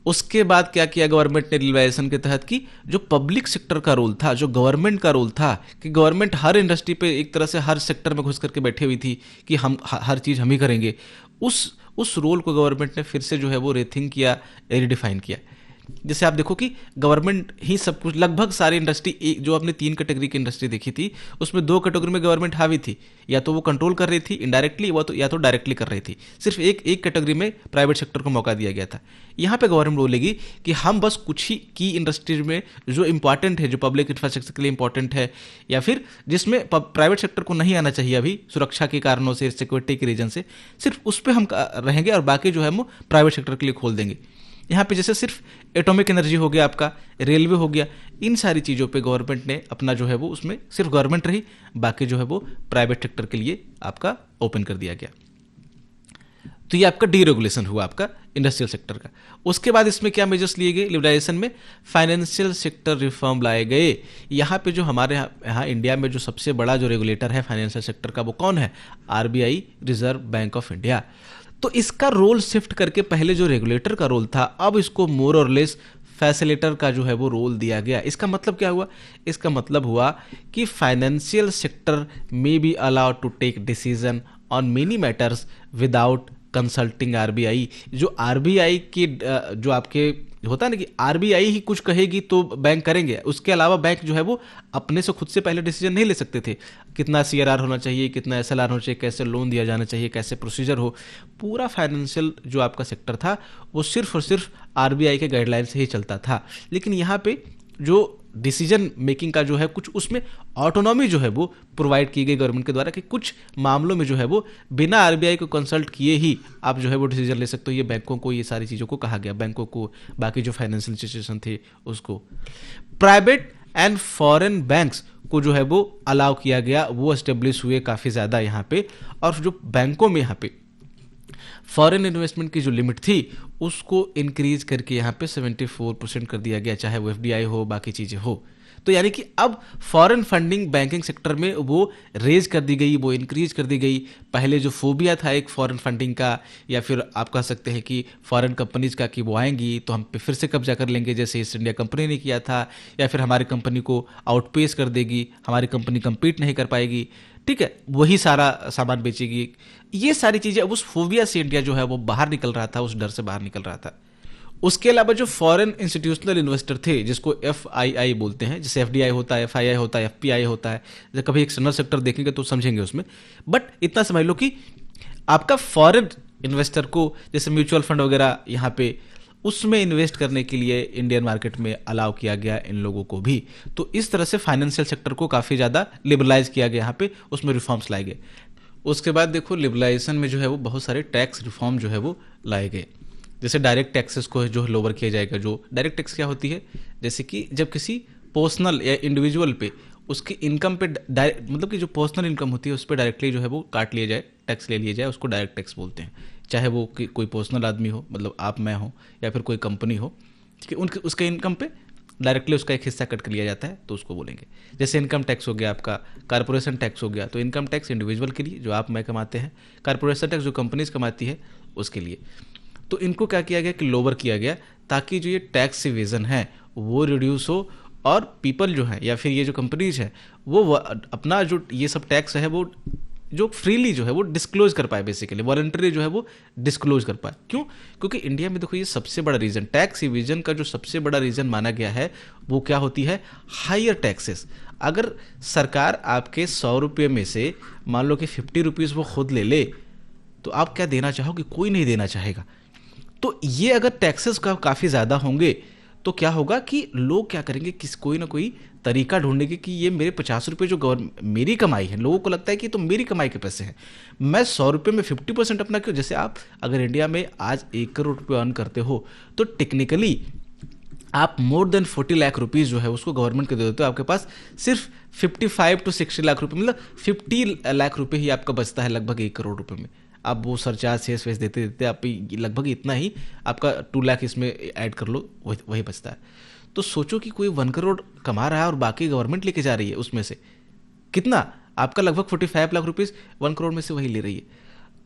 उसके बाद क्या किया गवर्नमेंट ने लिबरलाइजेशन के तहत कि जो पब्लिक सेक्टर का रोल था, जो गवर्नमेंट का रोल था, कि गवर्नमेंट हर इंडस्ट्री पे एक तरह से हर सेक्टर में घुस करके बैठी हुई थी कि हम हर चीज़ हम ही करेंगे, उस रोल को गवर्नमेंट ने फिर से जो है वो रीथिंक किया, रिडिफाइन किया। जैसे आप देखो कि गवर्नमेंट ही सब कुछ, लगभग सारी इंडस्ट्री, जो आपने 3 कैटेगरी की इंडस्ट्री देखी थी उसमें 2 कैटेगरी में गवर्नमेंट हावी थी, या तो वो कंट्रोल कर रही थी इनडायरेक्टली, या तो डायरेक्टली कर रही थी। सिर्फ एक कैटेगरी में प्राइवेट सेक्टर को मौका दिया गया था। यहाँ पे गवर्नमेंट बोलेगी कि हम बस कुछ ही की इंडस्ट्रीज में जो इंपॉर्टेंट है, जो पब्लिक इंफ्रास्ट्रक्चर के लिए इंपॉर्टेंट है, या फिर जिसमें प्राइवेट सेक्टर को नहीं आना चाहिए अभी सुरक्षा के कारणों से, सिक्योरिटी के रीजन से, सिर्फ उस पर हम रहेंगे, और बाकी जो है वो प्राइवेट सेक्टर के लिए खोल देंगे। यहाँ पे जैसे सिर्फ एटॉमिक एनर्जी हो गया, आपका रेलवे हो गया, इन सारी चीज़ों पे गवर्नमेंट ने अपना जो है वो, उसमें सिर्फ गवर्नमेंट रही, बाकी जो है वो प्राइवेट सेक्टर के लिए आपका ओपन कर दिया गया। तो ये आपका डीरेगुलेशन हुआ आपका इंडस्ट्रियल सेक्टर का। उसके बाद इसमें क्या मेजर्स लिए गए लिबरलाइजेशन में, फाइनेंशियल सेक्टर रिफॉर्म लाए गए। यहाँ पे जो हमारे यहाँ इंडिया में जो सबसे बड़ा जो रेगुलेटर है फाइनेंशियल सेक्टर का, वो कौन है, RBI, reserve bank of India. तो इसका रोल शिफ्ट करके पहले जो रेगुलेटर का रोल था, अब इसको मोर और लेस फैसिलिटेटर का जो है वो रोल दिया गया। इसका मतलब क्या हुआ, इसका मतलब हुआ कि फाइनेंशियल सेक्टर में be allowed to take decision on many matters without consulting RBI। जो RBI की जो आपके होता है ना कि RBI ही कुछ कहेगी तो बैंक करेंगे, उसके अलावा बैंक जो है वो अपने से खुद से पहले डिसीजन नहीं ले सकते थे। कितना CRR होना चाहिए, कितना SLR होना चाहिए, कैसे लोन दिया जाना चाहिए, कैसे प्रोसीजर हो, पूरा फाइनेंशियल जो आपका सेक्टर था वो सिर्फ और सिर्फ RBI के गाइडलाइन से ही चलता था। लेकिन यहाँ पे जो डिसीजन मेकिंग का जो है कुछ उसमें ऑटोनॉमी जो है वो प्रोवाइड की गई गवर्नमेंट के द्वारा, कि कुछ मामलों में जो है वो बिना RBI को कंसल्ट किए ही आप जो है वो डिसीजन ले सकते हो। ये बैंकों को, ये सारी चीज़ों को कहा गया, बैंकों को, बाकी जो फाइनेंशियल इंस्टीट्यूशन थे उसको। प्राइवेट एंड फॉरेन बैंक्स को जो है वो अलाउ किया गया, वो एस्टेब्लिश हुए काफ़ी ज़्यादा यहाँ पे। और जो बैंकों में यहाँ पे फॉरेन इन्वेस्टमेंट की जो लिमिट थी उसको इंक्रीज करके यहाँ पे 74% कर दिया गया, चाहे वो एफडीआई हो, बाकी चीज़ें हो। तो यानी कि अब फॉरेन फंडिंग बैंकिंग सेक्टर में वो रेज कर दी गई, वो इंक्रीज कर दी गई। पहले जो फोबिया था एक फॉरेन फंडिंग का, या फिर आप कह सकते हैं कि फॉरेन कंपनीज का, कि वो आएंगी तो हम पे फिर से कब्जा कर लेंगे, जैसे ईस्ट इंडिया कंपनी ने किया था, या फिर हमारी कंपनी को आउटपेस कर देगी, हमारी कंपनी compete नहीं कर पाएगी, ठीक है, वही सारा सामान बेचेगी। ये सारी चीज़ें, अब उस फोबिया से इंडिया जो है वो बाहर निकल रहा था, उस डर से बाहर निकल रहा था। उसके अलावा जो फॉरेन इंस्टीट्यूशनल इन्वेस्टर थे, जिसको एफआईआई बोलते हैं, जैसे एफडीआई होता है, एफआईआई होता है, एफपीआई होता है, जैसे कभी एक्सटर्नल सेक्टर देखेंगे तो समझेंगे उसमें। बट इतना समझ लो कि आपका फॉरेन इन्वेस्टर को, जैसे म्यूचुअल फंड वगैरह यहाँ पे, उसमें इन्वेस्ट करने के लिए इंडियन मार्केट में अलाउ किया गया इन लोगों को भी। तो इस तरह से फाइनेंशियल सेक्टर को काफ़ी ज़्यादा लिबरलाइज किया गया, यहाँ पे उसमें रिफॉर्म्स लाए गए। उसके बाद देखो लिबरलाइजेशन में जो है वो बहुत सारे टैक्स रिफॉर्म जो है वो लाए गए। जैसे डायरेक्ट टैक्सेस को जो लोअर किया जाएगा। जो डायरेक्ट टैक्स क्या होती है, जैसे कि जब किसी पर्सनल या इंडिविजुअल पे उसकी इनकम पे डायरेक्ट, मतलब कि जो पर्सनल इनकम होती है उस पर डायरेक्टली जो है वो काट लिया जाए, टैक्स ले लिया जाए, उसको डायरेक्ट टैक्स बोलते हैं। चाहे वो कोई पर्सनल आदमी हो, मतलब आप मैं हो, या फिर कोई कंपनी हो, ठीक है, उनके उसके इनकम पे डायरेक्टली उसका एक हिस्सा कट कर लिया जाता है, तो उसको बोलेंगे। जैसे इनकम टैक्स हो गया आपका, कारपोरेशन टैक्स हो गया। तो इनकम टैक्स इंडिविजुअल के लिए जो आप मैं कमाते हैं, कारपोरेशन टैक्स जो कंपनीज कमाती है उसके लिए। तो इनको क्या किया गया कि लोअर किया गया, ताकि जो ये टैक्स इवेजन है वो रिड्यूस हो, और पीपल जो है या फिर ये जो कंपनीज है वो अपना जो ये सब टैक्स है वो जो फ्रीली जो है वो डिस्क्लोज कर पाए, बेसिकली वॉलंटरी जो है वो डिस्क्लोज कर पाए। क्यों? क्योंकि इंडिया में देखो ये सबसे बड़ा रीजन, टैक्स इवेजन का जो सबसे बड़ा रीजन माना गया है वो क्या होती है, हायर टैक्सेस। अगर सरकार आपके 100 रुपये में से मान लो कि 50 रुपीज़ वो खुद ले ले, तो आप क्या देना चाहोगे? कोई नहीं देना चाहेगा। तो ये अगर टैक्सेस का काफ़ी ज़्यादा होंगे तो क्या होगा कि लोग क्या करेंगे, कोई ना कोई तरीका ढूंढेंगे कि ये मेरे 50 रुपये जो मेरी कमाई है, लोगों को लगता है कि तो मेरी कमाई के पैसे हैं, मैं 100 रुपये में 50% अपना क्यों। जैसे आप अगर इंडिया में आज 1 करोड़ रुपये अर्न करते हो तो टेक्निकली आप मोर देन 40 लाख रुपीज़ जो है उसको गवर्नमेंट को दे देते हो। आपके पास सिर्फ 55 to 60 लाख रुपये, मतलब 50 लाख रुपये ही आपका बचता है लगभग 1 करोड़ रुपये में। आप वो सरचार्ज सेस वेस देते देते आप लगभग इतना ही आपका 2 लाख इसमें ऐड कर लो, वही बचता है। तो सोचो कि कोई 1 करोड़ कमा रहा है और बाकी गवर्नमेंट लेके जा रही है, उसमें से कितना आपका लगभग 45 लाख रुपीज़ 1 करोड़ में से वही ले रही है।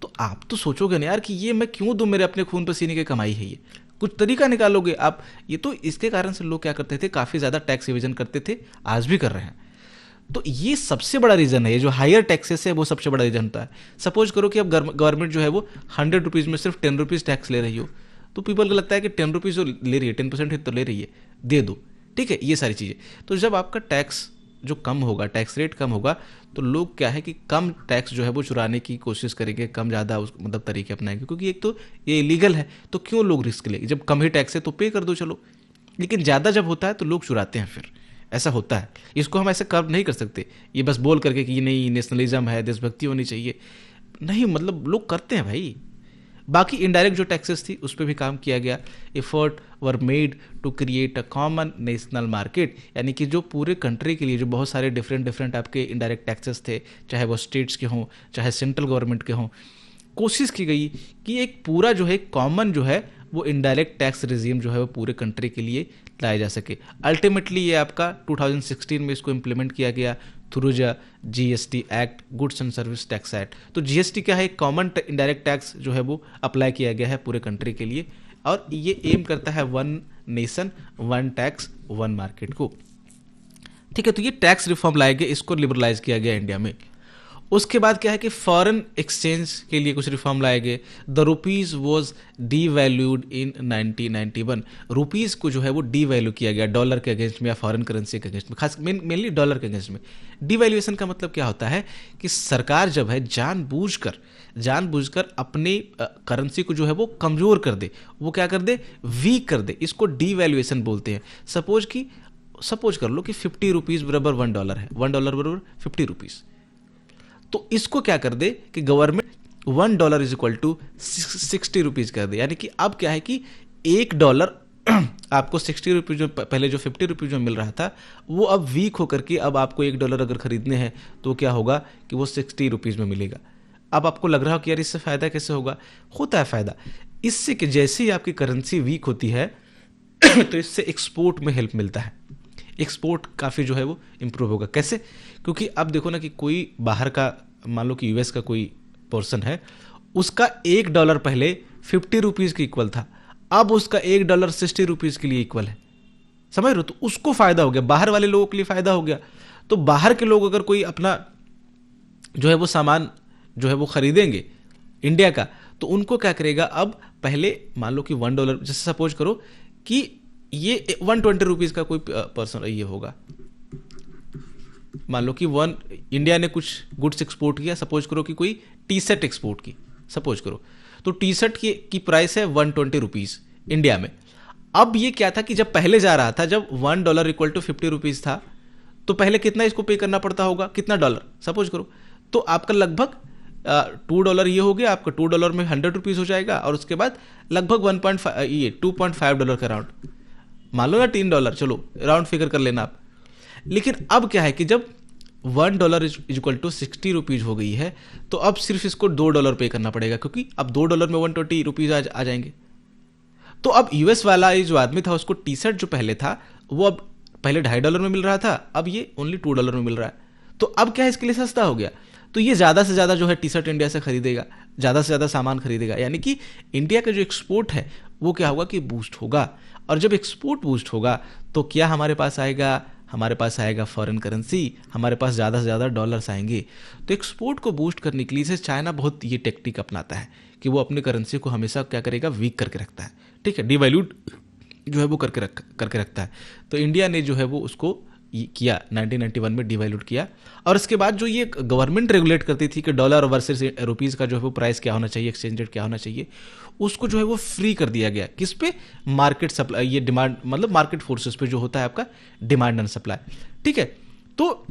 तो आप तो सोचोगे ना यार कि ये मैं क्यों दूं, मेरे अपने खून पसीने की कमाई है, ये कुछ तरीका निकालोगे आप। ये तो इसके कारण से लोग क्या करते थे, काफ़ी ज़्यादा टैक्स इवेजन करते थे, आज भी कर रहे हैं। तो ये सबसे बड़ा रीज़न है, ये जो हायर टैक्सेस है वो सबसे बड़ा रीज़न होता है। सपोज करो कि अब गवर्नमेंट जो है वो 100 रुपीज़ में सिर्फ 10 रुपीज़ टैक्स ले रही हो, तो पीपल को लगता है कि 10 रुपीज़ जो ले रही है, 10% ही तो ले रही है, दे दो, ठीक है, ये सारी चीज़ें। तो जब आपका टैक्स जो कम होगा, टैक्स रेट कम होगा, तो लोग क्या है कि कम टैक्स जो है वो चुराने की कोशिश करेंगे, कम ज़्यादा उस मतलब तरीके अपनाएंगे, क्योंकि एक तो ये इलीगल है, तो क्यों लोग रिस्क लेंगे। जब कम ही टैक्स है तो पे कर दो चलो, लेकिन ज़्यादा जब होता है तो लोग चुराते हैं, फिर ऐसा होता है। इसको हम ऐसे कर नहीं कर सकते, ये बस बोल करके कि ये नहीं नेशनलिज्म है, देशभक्ति होनी चाहिए, नहीं, मतलब लोग करते हैं भाई। बाकी इनडायरेक्ट जो टैक्सेस थी उस पर भी काम किया गया। Effort were made to create a common national market, यानी कि जो पूरे कंट्री के लिए जो बहुत सारे डिफरेंट आपके इनडायरेक्ट टैक्सेस थे, चाहे वो स्टेट्स के हों चाहे सेंट्रल गवर्नमेंट के हों, कोशिश की गई कि एक पूरा जो है कॉमन जो है वो इनडायरेक्ट टैक्स रिजीम जो है वो पूरे कंट्री के लिए लाया जा सके। अल्टीमेटली ये आपका 2016 में इसको इम्प्लीमेंट किया गया through the GST act, goods and service tax act. तो जीएसटी क्या है, एक कॉमन इनडायरेक्ट टैक्स जो है वो अप्लाई किया गया है पूरे कंट्री के लिए, और ये एम करता है one nation one tax one market को, ठीक है। तो ये टैक्स रिफॉर्म लाए गए, इसको लिबरलाइज किया गया इंडिया में। उसके बाद क्या है कि फॉरेन एक्सचेंज के लिए कुछ रिफॉर्म लाए गए। The rupees was D valued in 1991। Rupees को जो है वो डी वैल्यू किया गया डॉलर के अगेंस्ट में या फॉरेन करेंसी के अगेंस्ट में, खास मेनली डॉलर के अगेंस्ट में। डीवैल्यूएशन का मतलब क्या होता है कि सरकार जब है जानबूझकर अपनी करेंसी को जो है वो कमज़ोर कर दे, वो क्या कर दे, वीक कर दे, इसको डीवैल्यूएशन बोलते हैं। सपोज कर लो कि 50 रुपीज़ बराबर $1 है, $1 बराबर 50 रुपीज़। तो इसको क्या कर दे कि government $1 is equal to 60 rupees कर दे। यानी कि अब क्या है कि $1 आपको 60 रुपीज़, जो पहले जो 50 रुपीज़ जो मिल रहा था वो अब वीक होकर के अब आपको $1 अगर खरीदने हैं तो क्या होगा कि वो 60 रुपीज़ में मिलेगा। अब आपको लग रहा हो कि यार इससे फ़ायदा कैसे होगा, होता है फ़ायदा इससे कि जैसे ही आपकी करेंसी वीक होती है तो इससे एक्सपोर्ट में हेल्प मिलता है, एक्सपोर्ट काफ़ी जो है वो इम्प्रूव होगा। कैसे? क्योंकि अब देखो ना कि कोई बाहर का, मान लो कि यूएस का कोई पर्सन है, उसका $1 पहले 50 रुपीज़ के इक्वल था, अब उसका $1 60 रुपीज़ के लिए इक्वल है। समझ रहे हो? तो उसको फ़ायदा हो गया, बाहर वाले लोगों के लिए फ़ायदा हो गया। तो बाहर के लोग अगर कोई अपना जो है वो सामान जो है वो खरीदेंगे इंडिया का, तो उनको क्या करेगा, अब पहले मान लो कि $1, जैसे सपोज करो कि ये 120 रुपीज़ का कोई पर्सन ये होगा, मान लो कि इंडिया ने कुछ गुड्स एक्सपोर्ट किया, सपोज करो कि कोई टी शर्ट एक्सपोर्ट की, सपोज करो, तो टी शर्ट की प्राइस है 120 रुपीज़ इंडिया में। अब ये क्या था कि जब पहले जा रहा था, जब $1 इक्वल टू 50 रुपीज़ था, तो पहले कितना इसको पे करना पड़ता होगा, कितना डॉलर सपोज करो, तो आपका लगभग $2 ये हो गया, आपका $2 में 100 रुपीज़ हो जाएगा, और उसके बाद लगभग 2.5 का राउंड, मान लो ना $3, चलो राउंड फिगर कर लेना आप। लेकिन अब क्या है कि जब $1 इक्वल टू 60 रुपीज़ हो गई है, तो अब सिर्फ इसको $2 पे करना पड़ेगा, क्योंकि अब $2 में 120 रुपीज़ आ जाएंगे। तो अब यूएस वाला ये जो आदमी था, उसको टी शर्ट जो पहले था वो अब पहले $2.5 में मिल रहा था, अब ये ओनली $2 में मिल रहा है। तो अब क्या है, इसके लिए सस्ता हो गया, तो ये ज़्यादा से ज़्यादा जो है टी शर्ट इंडिया से खरीदेगा, ज़्यादा से ज़्यादा सामान खरीदेगा, यानी कि इंडिया का जो एक्सपोर्ट है वो क्या होगा कि बूस्ट होगा। और जब एक्सपोर्ट बूस्ट होगा तो क्या हमारे पास आएगा, हमारे पास आएगा फॉरेन करेंसी, हमारे पास ज़्यादा से ज़्यादा डॉलर्स आएंगे। तो एक्सपोर्ट को बूस्ट करने के लिए से चाइना बहुत ये टेक्निक अपनाता है कि वो अपनी करेंसी को हमेशा क्या करेगा, वीक करके रखता है, ठीक है, डिवैल्यूट जो है वो करके रखता है। तो इंडिया ने जो है वो उसको किया, 1991 में डिवैल्यूट किया। और इसके बाद जो ये गवर्नमेंट रेगुलेट करती थी कि डॉलर वर्सेस रुपीज़ का जो है वो प्राइस क्या होना चाहिए, एक्सचेंज रेट क्या होना चाहिए, उसको जो है वो फ्री कर दिया गया। किस पे? मार्केट सप्लाई, ये डिमांड मतलब मार्केट फोर्सेस पे जो होता है आपका डिमांड एंड सप्लाई, ठीक है। तो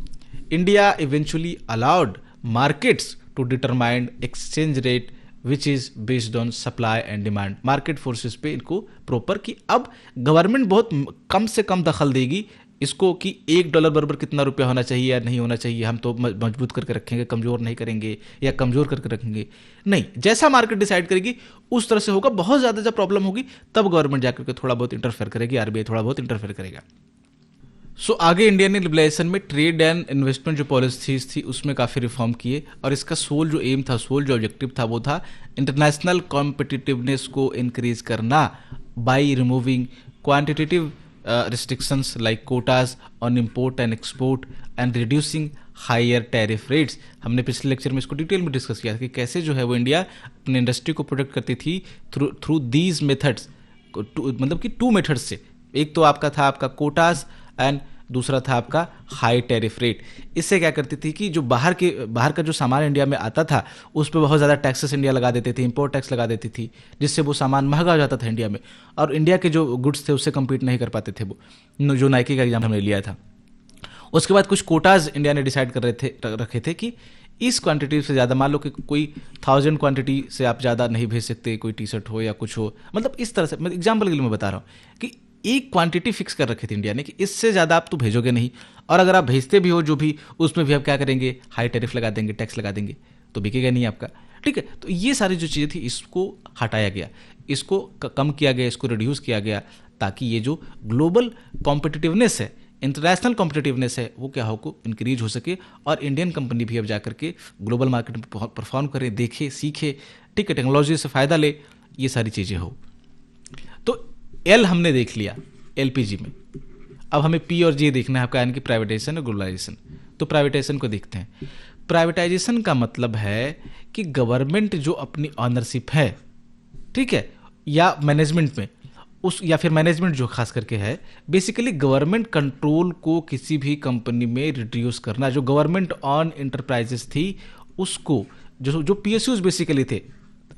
India eventually allowed markets to determine exchange rate which is based on supply and demand. Market forces पे इनको प्रॉपर कि अब गवर्नमेंट बहुत कम से कम दखल देगी इसको कि $1 बराबर कितना रुपया होना चाहिए या नहीं होना चाहिए, हम तो मजबूत करके रखेंगे, कमज़ोर नहीं करेंगे या कमज़ोर करके रखेंगे, नहीं, जैसा मार्केट डिसाइड करेगी उस तरह से होगा। बहुत ज़्यादा जब प्रॉब्लम होगी तब गवर्नमेंट जाकर के थोड़ा बहुत इंटरफेयर करेगी, आरबीआई थोड़ा बहुत इंटरफेयर करेगा। सो आगे इंडिया ने लिबरलाइजेशन में ट्रेड एंड इन्वेस्टमेंट जो पॉलिसीज थी उसमें काफ़ी रिफॉर्म किए, और इसका सोल जो एम था, सोल जो ऑब्जेक्टिव था वो था इंटरनेशनल कॉम्पिटिटिवनेस को इंक्रीज करना by removing quantitative restrictions like quotas on import and export and reducing higher tariff rates। हमने पिछले लेक्चर में इसको डिटेल में डिस्कस किया था कि कैसे जो है वो इंडिया अपनी इंडस्ट्री को प्रोटेक्ट करती थी थ्रू दीज मेथड्स, मतलब कि 2 मेथड्स से। एक तो आपका था आपका कोटास एंड दूसरा था आपका हाई टैरिफ रेट। इससे क्या करती थी कि जो बाहर का जो सामान इंडिया में आता था उस पर बहुत ज़्यादा टैक्सेस इंडिया लगा देती थी, इंपोर्ट टैक्स लगा देती थी, जिससे वो सामान महंगा हो जाता था इंडिया में, और इंडिया के जो गुड्स थे उससे कम्पीट नहीं कर पाते थे वो, जो नाइकी का एग्जाम हमने लिया था। उसके बाद कुछ कोटाज इंडिया ने डिसाइड रखे थे कि इस क्वांटिटी से ज़्यादा, मान लो कि कोई 1000 क्वांटिटी से आप ज़्यादा नहीं भेज सकते, कोई टी शर्ट हो या कुछ हो, मतलब इस तरह से, मैं एग्जाम्पल के लिए मैं बता रहा हूँ कि एक क्वांटिटी फिक्स कर रखी थी इंडिया ने कि इससे ज़्यादा आप तो भेजोगे नहीं, और अगर आप भेजते भी हो जो भी, उसमें भी आप क्या करेंगे, हाई टैरिफ लगा देंगे, टैक्स लगा देंगे, तो बिकेगा नहीं आपका, ठीक है। तो ये सारी जो चीज़ें थी इसको हटाया गया, इसको कम किया गया, इसको रिड्यूस किया गया, ताकि ये जो ग्लोबल कॉम्पिटिटिवनेस है, इंटरनेशनल कॉम्पिटिटिवनेस है, वो क्या हो, इंक्रीज हो सके, और इंडियन कंपनी भी अब जाकर के ग्लोबल मार्केट में परफॉर्म करे, देखे, सीखे, ठीक है, टेक्नोलॉजी से फ़ायदा ले, ये सारी चीज़ें हो। तो एल हमने देख लिया एलपीजी में, अब हमें पी और जी देखना है आपका, यानी कि प्राइवेटाइजेशन और ग्लोबलाइजेशन। तो प्राइवेटाइजेशन को देखते हैं। प्राइवेटाइजेशन का मतलब है कि गवर्नमेंट जो अपनी ऑनरशिप है, ठीक है, या मैनेजमेंट में या फिर मैनेजमेंट जो खास करके है, बेसिकली गवर्नमेंट कंट्रोल को किसी भी कंपनी में रिड्यूस करना। जो गवर्नमेंट ऑन इंटरप्राइजेस थी उसको, जो पीएसयूज बेसिकली थे,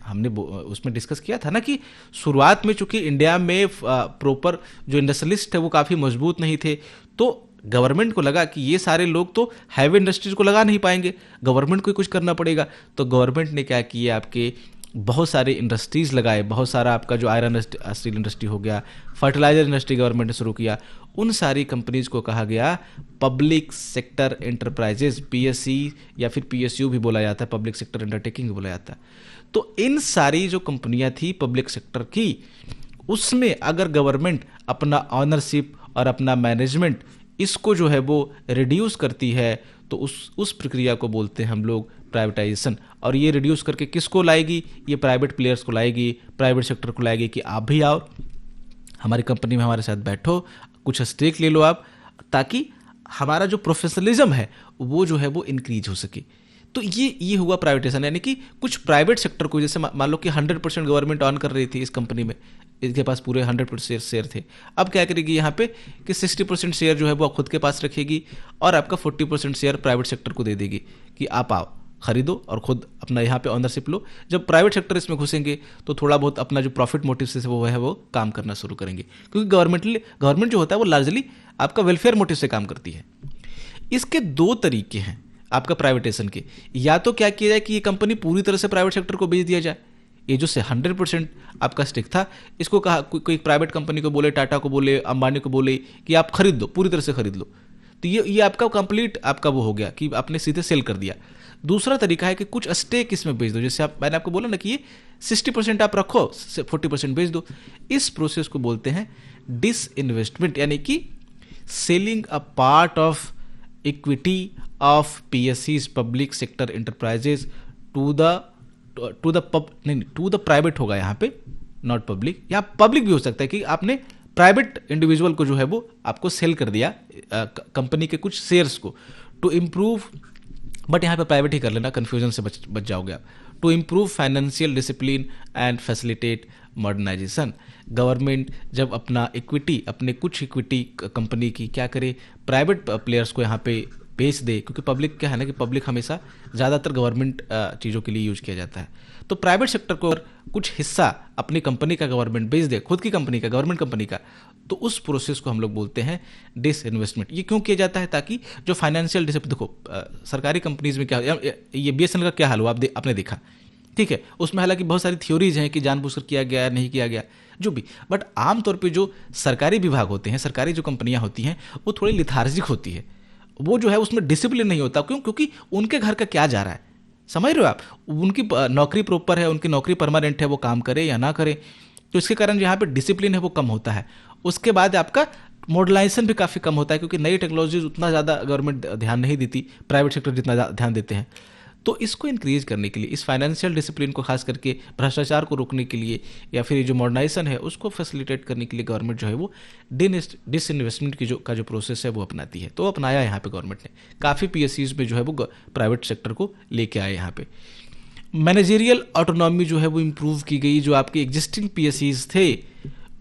हमने उसमें डिस्कस किया था ना कि शुरुआत में चूंकि इंडिया में प्रॉपर जो इंडस्ट्रियलिस्ट है वो काफ़ी मजबूत नहीं थे, तो गवर्नमेंट को लगा कि ये सारे लोग तो हैवी इंडस्ट्रीज को लगा नहीं पाएंगे, गवर्नमेंट को ही कुछ करना पड़ेगा। तो गवर्नमेंट ने क्या किया, आपके बहुत सारे इंडस्ट्रीज़ लगाए, बहुत सारा आपका जो आयरन स्टील इंडस्ट्री हो गया, फर्टिलाइजर इंडस्ट्री गवर्नमेंट ने शुरू किया, उन सारी कंपनीज को कहा गया पब्लिक सेक्टर एंटरप्राइजेज, पीएससी या फिर पीएसयू भी बोला जाता है, पब्लिक सेक्टर अंडरटेकिंग भी बोला जाता है। तो इन सारी जो कंपनियां थी पब्लिक सेक्टर की, उसमें अगर गवर्नमेंट अपना ऑनरशिप और अपना मैनेजमेंट इसको जो है वो रिड्यूस करती है तो उस प्रक्रिया को बोलते हैं हम लोग प्राइवेटाइजेशन। और ये रिड्यूस करके किसको लाएगी? ये प्राइवेट प्लेयर्स को लाएगी, प्राइवेट सेक्टर को लाएगी कि आप भी आओ हमारी कंपनी में, हमारे साथ बैठो, कुछ स्टेक ले लो आप, ताकि हमारा जो प्रोफेशनलिज्म है वो जो है वो इंक्रीज हो सके। तो ये हुआ प्राइवेटाइजेशन, यानी कि कुछ प्राइवेट सेक्टर को, जैसे मान लो कि 100% गवर्नमेंट ऑन कर रही थी इस कंपनी में, इसके पास पूरे 100% शेयर थे, अब क्या करेगी यहाँ पे कि 60% शेयर जो है वो खुद के पास रखेगी और आपका 40% शेयर प्राइवेट सेक्टर को दे देगी कि आप आओ खरीदो और खुद अपना यहाँ पे ऑनरशिप लो। जब प्राइवेट सेक्टर इसमें घुसेंगे तो थोड़ा बहुत अपना जो प्रॉफिट मोटिव से वो काम करना शुरू करेंगे, क्योंकि गवर्नमेंट जो होता है वो लार्जली आपका वेलफेयर मोटिव से काम करती है। इसके दो तरीके हैं आपका प्राइवेटाइजेशन के, या तो क्या किया जाए कि ये कंपनी पूरी तरह से प्राइवेट सेक्टर को बेच दिया जाए, ये जो से 100% आपका स्टेक था इसको कहा कोई प्राइवेट कंपनी को बोले, टाटा को बोले, अंबानी को बोले कि आप खरीद दो, पूरी तरह से खरीद लो, तो ये आपका कंप्लीट आपका वो हो गया कि आपने सीधे सेल कर दिया। दूसरा तरीका है कि कुछ स्टेक इसमें बेच दो, जैसे मैंने आपको बोला ना कि ये 60% आप रखो, 40% बेच दो। इस प्रोसेस को बोलते हैं डिसइन्वेस्टमेंट, यानी कि selling a part of equity of पीएससीज, public sector enterprises to the private होगा यहाँ पे, नॉट पब्लिक। या पब्लिक भी हो सकता है कि आपने प्राइवेट इंडिविजुअल को जो है वो आपको सेल कर दिया कंपनी के कुछ शेयर्स को, टू इम्प्रूव, बट यहाँ पे प्राइवेट ही कर लेना, कंफ्यूजन से बच जाओगे आप, to improve financial discipline and facilitate modernisation. Government जब अपना इक्विटी, अपने कुछ इक्विटी कंपनी की क्या करे, प्राइवेट प्लेयर्स को यहाँ पे बेच दे, क्योंकि पब्लिक क्या है ना कि पब्लिक हमेशा ज़्यादातर गवर्नमेंट चीज़ों के लिए यूज किया जाता है। तो प्राइवेट सेक्टर को कुछ हिस्सा अपनी कंपनी का गवर्नमेंट बेच दे, खुद की कंपनी का, गवर्नमेंट कंपनी का, तो उस प्रोसेस को हम लोग बोलते हैं डिसइन्वेस्टमेंट। ये क्यों किया जाता है? ताकि जो फाइनेंशियल डिसिप्लिन, देखो सरकारी कंपनीज में क्या, ये बीएसएनएल का क्या हाल हुआ आपने देखा, ठीक है, उसमें हालांकि बहुत सारी थ्योरीज हैं कि जानबूझकर किया गया नहीं किया गया जो भी, बट आमतौर पे जो सरकारी विभाग होते हैं, सरकारी जो कंपनियां होती हैं वो थोड़ी लिथार्जिक होती है, वो जो है उसमें डिसिप्लिन नहीं होता। क्यों? क्योंकि उनके घर का क्या जा रहा है, समझ रहे हो आप, उनकी नौकरी प्रॉपर है, उनकी नौकरी परमानेंट है, वो काम करे या ना करे, तो इसके कारण यहाँ पे डिसिप्लिन है वो कम होता है। उसके बाद आपका मॉडर्नाइजेशन भी काफ़ी कम होता है, क्योंकि नई टेक्नोलॉजीज उतना ज़्यादा गवर्नमेंट ध्यान नहीं देती, प्राइवेट सेक्टर जितना ध्यान देते हैं। तो इसको इंक्रीज करने के लिए, इस फाइनेंशियल डिसिप्लिन को खास करके भ्रष्टाचार को रोकने के लिए, या फिर ये जो मॉडर्नाइजेशन है उसको फैसिलिटेट करने के लिए गवर्नमेंट जो है वो डिसइन्वेस्टमेंट की जो प्रोसेस है वो अपनाती है। तो अपनाया यहाँ पे गवर्नमेंट ने, काफ़ी पीएससीज में जो है वो प्राइवेट सेक्टर को लेके आए यहाँ पे। मैनेजेरियल ऑटोनॉमी जो है वो इम्प्रूव की गई, जो आपके एग्जिस्टिंग पीएससीज थे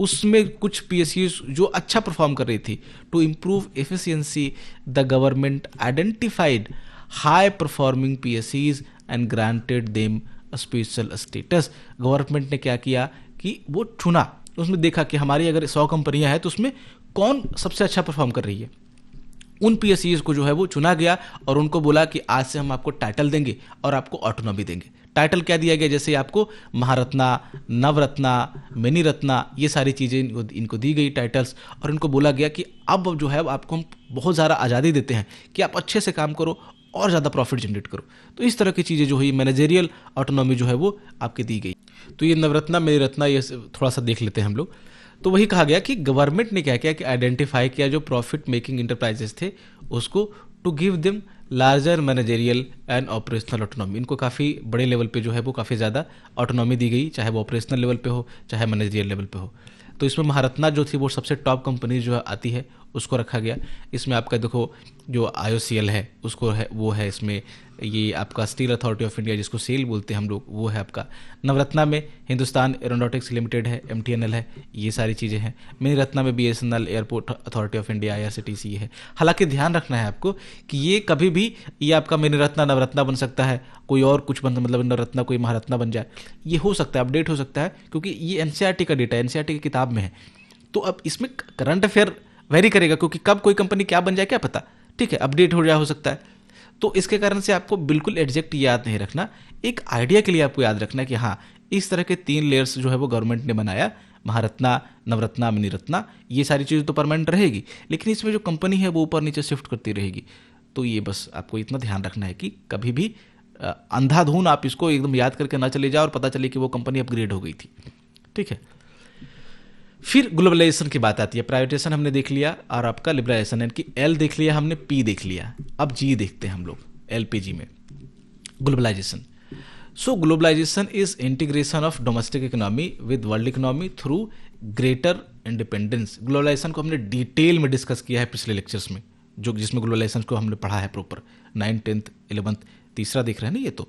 उसमें कुछ पीएससीज जो अच्छा परफॉर्म कर रही थी, to improve efficiency the government identified high performing पीएससीज and granted them special status. Government ने क्या किया कि वो चुना, उसमें देखा कि हमारी अगर 100 कंपनियां हैं तो उसमें कौन सबसे अच्छा परफॉर्म कर रही है, उन पीएससीज को जो है वो चुना गया और उनको बोला कि आज से हम आपको टाइटल देंगे और आपको ऑटोनॉमी देंगे। टाइटल क्या दिया गया, जैसे आपको महारत्ना, नवरत्ना, मिनी रत्ना, ये सारी चीज़ें इनको दी गई टाइटल्स, और इनको बोला गया कि अब जो है आपको हम बहुत ज़्यादा आज़ादी देते हैं कि आप अच्छे से काम करो और ज़्यादा प्रॉफिट जनरेट करो। तो इस तरह की चीज़ें जो हुई, मैनेजेरियल ऑटोनॉमी जो है वो आपके दी गई। तो ये नवरत्ना, मिनी रत्ना, ये थोड़ा सा देख लेते हैं हम लोग। तो वही कहा गया कि गवर्नमेंट ने क्या किया कि आइडेंटिफाई किया जो प्रॉफिट मेकिंग इंटरप्राइजेस थे उसको, to give them larger managerial and operational autonomy. इनको काफ़ी बड़े लेवल पे जो है वो काफ़ी ज़्यादा ऑटोनॉमी दी गई, चाहे वो ऑपरेशनल लेवल पे हो चाहे मैनेजेरियल लेवल पे हो। तो इसमें महारत्ना जो थी वो सबसे टॉप कंपनी जो आती है उसको रखा गया। इसमें आपका देखो जो IOCL है उसको है, वो है इसमें, ये आपका स्टील अथॉरिटी ऑफ इंडिया जिसको सेल बोलते हैं हम लोग, वो है आपका। नवरत्ना में हिंदुस्तान एरोनॉटिक्स लिमिटेड है, MTNL है, ये सारी चीज़ें हैं। मिनी रत्ना में BSNL, airport authority of India, IRCTC है। हालांकि ध्यान रखना है आपको कि ये कभी भी, ये आपका मिनी रत्ना नवरत्ना बन सकता है, कोई और कुछ बन, मतलब नवरत्ना कोई महारत्ना बन जाए, ये हो सकता है, अपडेट हो सकता है, क्योंकि ये NCERT का डेटा है, NCERT की किताब में है। तो अब इसमें करंट अफेयर वेरी करेगा, क्योंकि कब कोई कंपनी क्या बन जाए क्या पता, ठीक है, अपडेट हो जाए हो सकता है। तो इसके कारण से आपको बिल्कुल एग्जैक्ट याद नहीं रखना, एक आइडिया के लिए आपको याद रखना कि हाँ इस तरह के 3 लेयर्स जो है वो गवर्नमेंट ने बनाया महारत्ना, नवरत्ना, मिनीरत्ना, ये सारी चीज़ें तो परमानेंट रहेगी, लेकिन इसमें जो कंपनी है वो ऊपर नीचे शिफ्ट करती रहेगी। तो ये बस आपको इतना ध्यान रखना है कि कभी भी अंधाधुन आप इसको एकदम याद करके ना चले जाओ और पता चले कि वो कंपनी अपग्रेड हो गई थी। ठीक है, फिर ग्लोबलाइजेशन की बात आती है। प्राइवेटाइजेशन हमने देख लिया और आपका लिबरलाइजेशन, यानी कि एल देख लिया हमने, पी देख लिया, अब जी देखते हैं हम लोग एलपीजी में globalisation. So globalisation is integration of domestic economy with world economy through greater independence. Globalisation को हमने डिटेल में डिस्कस किया है पिछले लेक्चर्स में, जो जिसमें ग्लोबलाइजेशन को हमने पढ़ा है प्रॉपर 9th 10th 11th, तीसरा देख रहे हैं ना ये। तो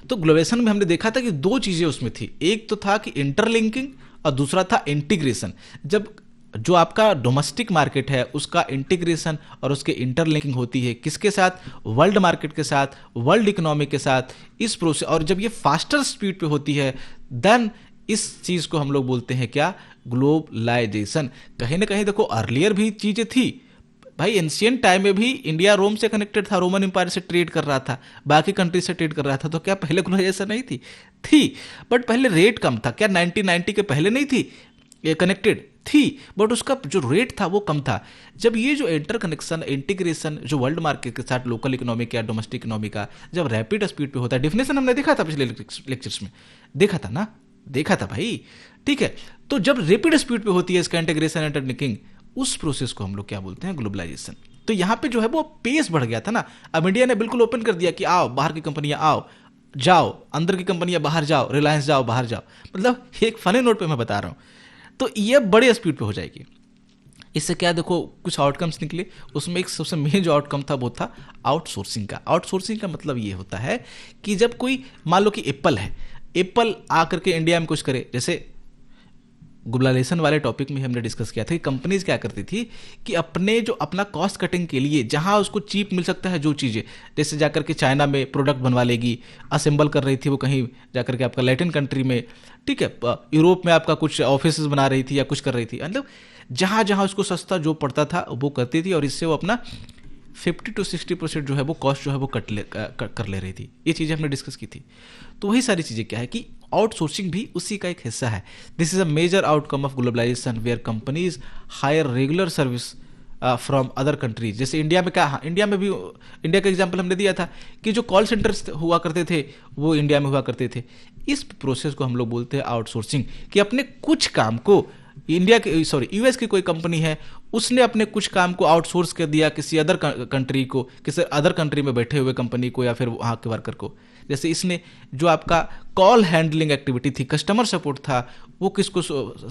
ग्लोबलाइजेशन में हमने देखा था कि दो चीजें उसमें थी, एक तो था कि इंटरलिंकिंग और दूसरा था इंटीग्रेशन। जब जो आपका डोमेस्टिक मार्केट है उसका इंटीग्रेशन और उसके इंटरलिंकिंग होती है किसके साथ, वर्ल्ड मार्केट के साथ, वर्ल्ड इकोनॉमी के साथ, इस प्रोसेस, और जब ये फास्टर स्पीड पे होती है देन इस चीज को हम लोग बोलते हैं क्या, ग्लोबलाइजेशन। कहीं ना कहीं देखो अर्लियर भी चीजें थी भाई, एंशियंट टाइम में भी इंडिया रोम से कनेक्टेड था, रोमन एम्पायर से ट्रेड कर रहा था, बाकी कंट्री से ट्रेड कर रहा था, तो क्या पहले ग्लोबलाइजेशन नहीं थी? थी, बट पहले रेट कम था। क्या 1990 के पहले नहीं थी ये कनेक्टेड? थी, बट उसका जो रेट था वो कम था। जब ये जो इंटरकनेक्शन, इंटीग्रेशन जो वर्ल्ड मार्केट के साथ लोकल इकोनॉमी का, डोमेस्टिक इकोनॉमी का जब रैपिड स्पीड पे होता है, डेफिनेशन हमने देखा था पिछले लेक्चर्स में, देखा था ना, देखा था भाई, ठीक है। तो जब रैपिड स्पीड पे होती है इसका इंटीग्रेशन, इंटरलिंकिंग, उस प्रोसेस को हम लोग क्या बोलते हैं, ग्लोबलाइजेशन। तो यहां पे जो है वो पेस बढ़ गया था ना। अब इंडिया ने बिल्कुल ओपन कर दिया कि आओ बाहर की कंपनियां आओ, जाओ, अंदर की कंपनियां बाहर जाओ, रिलायंस जाओ, बाहर जाओ, मतलब एक फनी नोट पे मैं बता रहा हूं। तो ये बड़े स्पीड पे हो जाएगी। इससे क्या देखो कुछ आउटकम्स निकले, उसमें एक सबसे मेन जो आउटकम था वो था आउटसोर्सिंग का। आउटसोर्सिंग का मतलब ये होता है कि जब कोई, मान लो कि एप्पल है, एप्पल आकर के इंडिया में कुछ करे, जैसे ग्लोबलाइजेशन वाले टॉपिक में हमने डिस्कस किया था कि कंपनीज क्या करती थी कि अपने जो अपना कॉस्ट कटिंग के लिए जहां उसको चीप मिल सकता है जो चीज़ें, जैसे जाकर के चाइना में प्रोडक्ट बनवा लेगी, असेंबल कर रही थी वो कहीं जाकर के आपका लैटिन कंट्री में, ठीक है, यूरोप में आपका कुछ ऑफिस बना रही थी या कुछ कर रही थी, मतलब जहां जहां उसको सस्ता जो पड़ता था वो करती थी, और इससे वो अपना 50 to 60% जो है वो कॉस्ट जो है वो कर ले रही थी। ये चीज़ें हमने डिस्कस की थी। तो वही सारी चीज़ें क्या है कि आउटसोर्सिंग भी उसी का एक हिस्सा है। This is a major outcome of globalisation where companies hire regular service from other countries. जैसे इंडिया में क्या, हाँ, इंडिया में भी, इंडिया का एग्जाम्पल हमने दिया था कि जो कॉल सेंटर्स हुआ करते थे वो इंडिया में हुआ करते थे। इस प्रोसेस को हम लोग बोलते हैं आउटसोर्सिंग, कि अपने कुछ काम को इंडिया के, यूएस की कोई कंपनी है, उसने अपने कुछ काम को आउटसोर्स कर दिया किसी अदर कंट्री को, किसी अदर कंट्री में बैठे हुए कंपनी को या फिर वहाँ के वर्कर को। जैसे इसने जो आपका कॉल हैंडलिंग एक्टिविटी थी, कस्टमर सपोर्ट था, वो किसको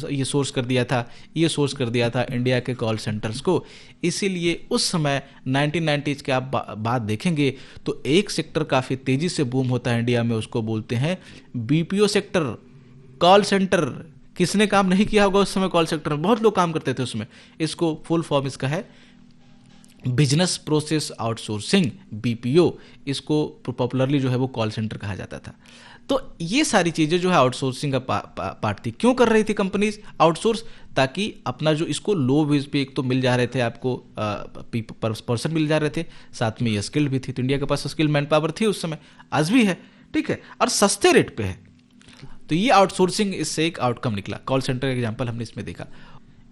ये सोर्स कर दिया था, ये सोर्स कर दिया था इंडिया के कॉल सेंटर्स को। इसीलिए उस समय 1990s के आप बात देखेंगे तो एक सेक्टर काफ़ी तेज़ी से बूम होता है इंडिया में, उसको बोलते हैं बीपीओ सेक्टर, कॉल सेंटर। किसने काम नहीं किया होगा उस समय कॉल सेक्टर में, बहुत लोग काम करते थे उसमें। इसको फुल फॉर्म इसका है बिजनेस प्रोसेस आउटसोर्सिंग, बीपीओ, इसको पॉपुलरली जो है वो कॉल सेंटर कहा जाता था। तो ये सारी चीज़ें जो है आउटसोर्सिंग का पार्ट थी। क्यों कर रही थी कंपनीज आउटसोर्स? ताकि अपना जो इसको लो वेज पे एक तो मिल जा रहे थे आपको, पर्सन मिल जा रहे थे, साथ में ये स्किल्ड भी थी। तो इंडिया के पास स्किल्ड मैन पावर थी उस समय, आज भी है, ठीक है, और सस्ते रेट पे है। तो ये आउटसोर्सिंग इससे एक आउटकम निकला। कॉल सेंटर का एग्जांपल हमने इसमें देखा।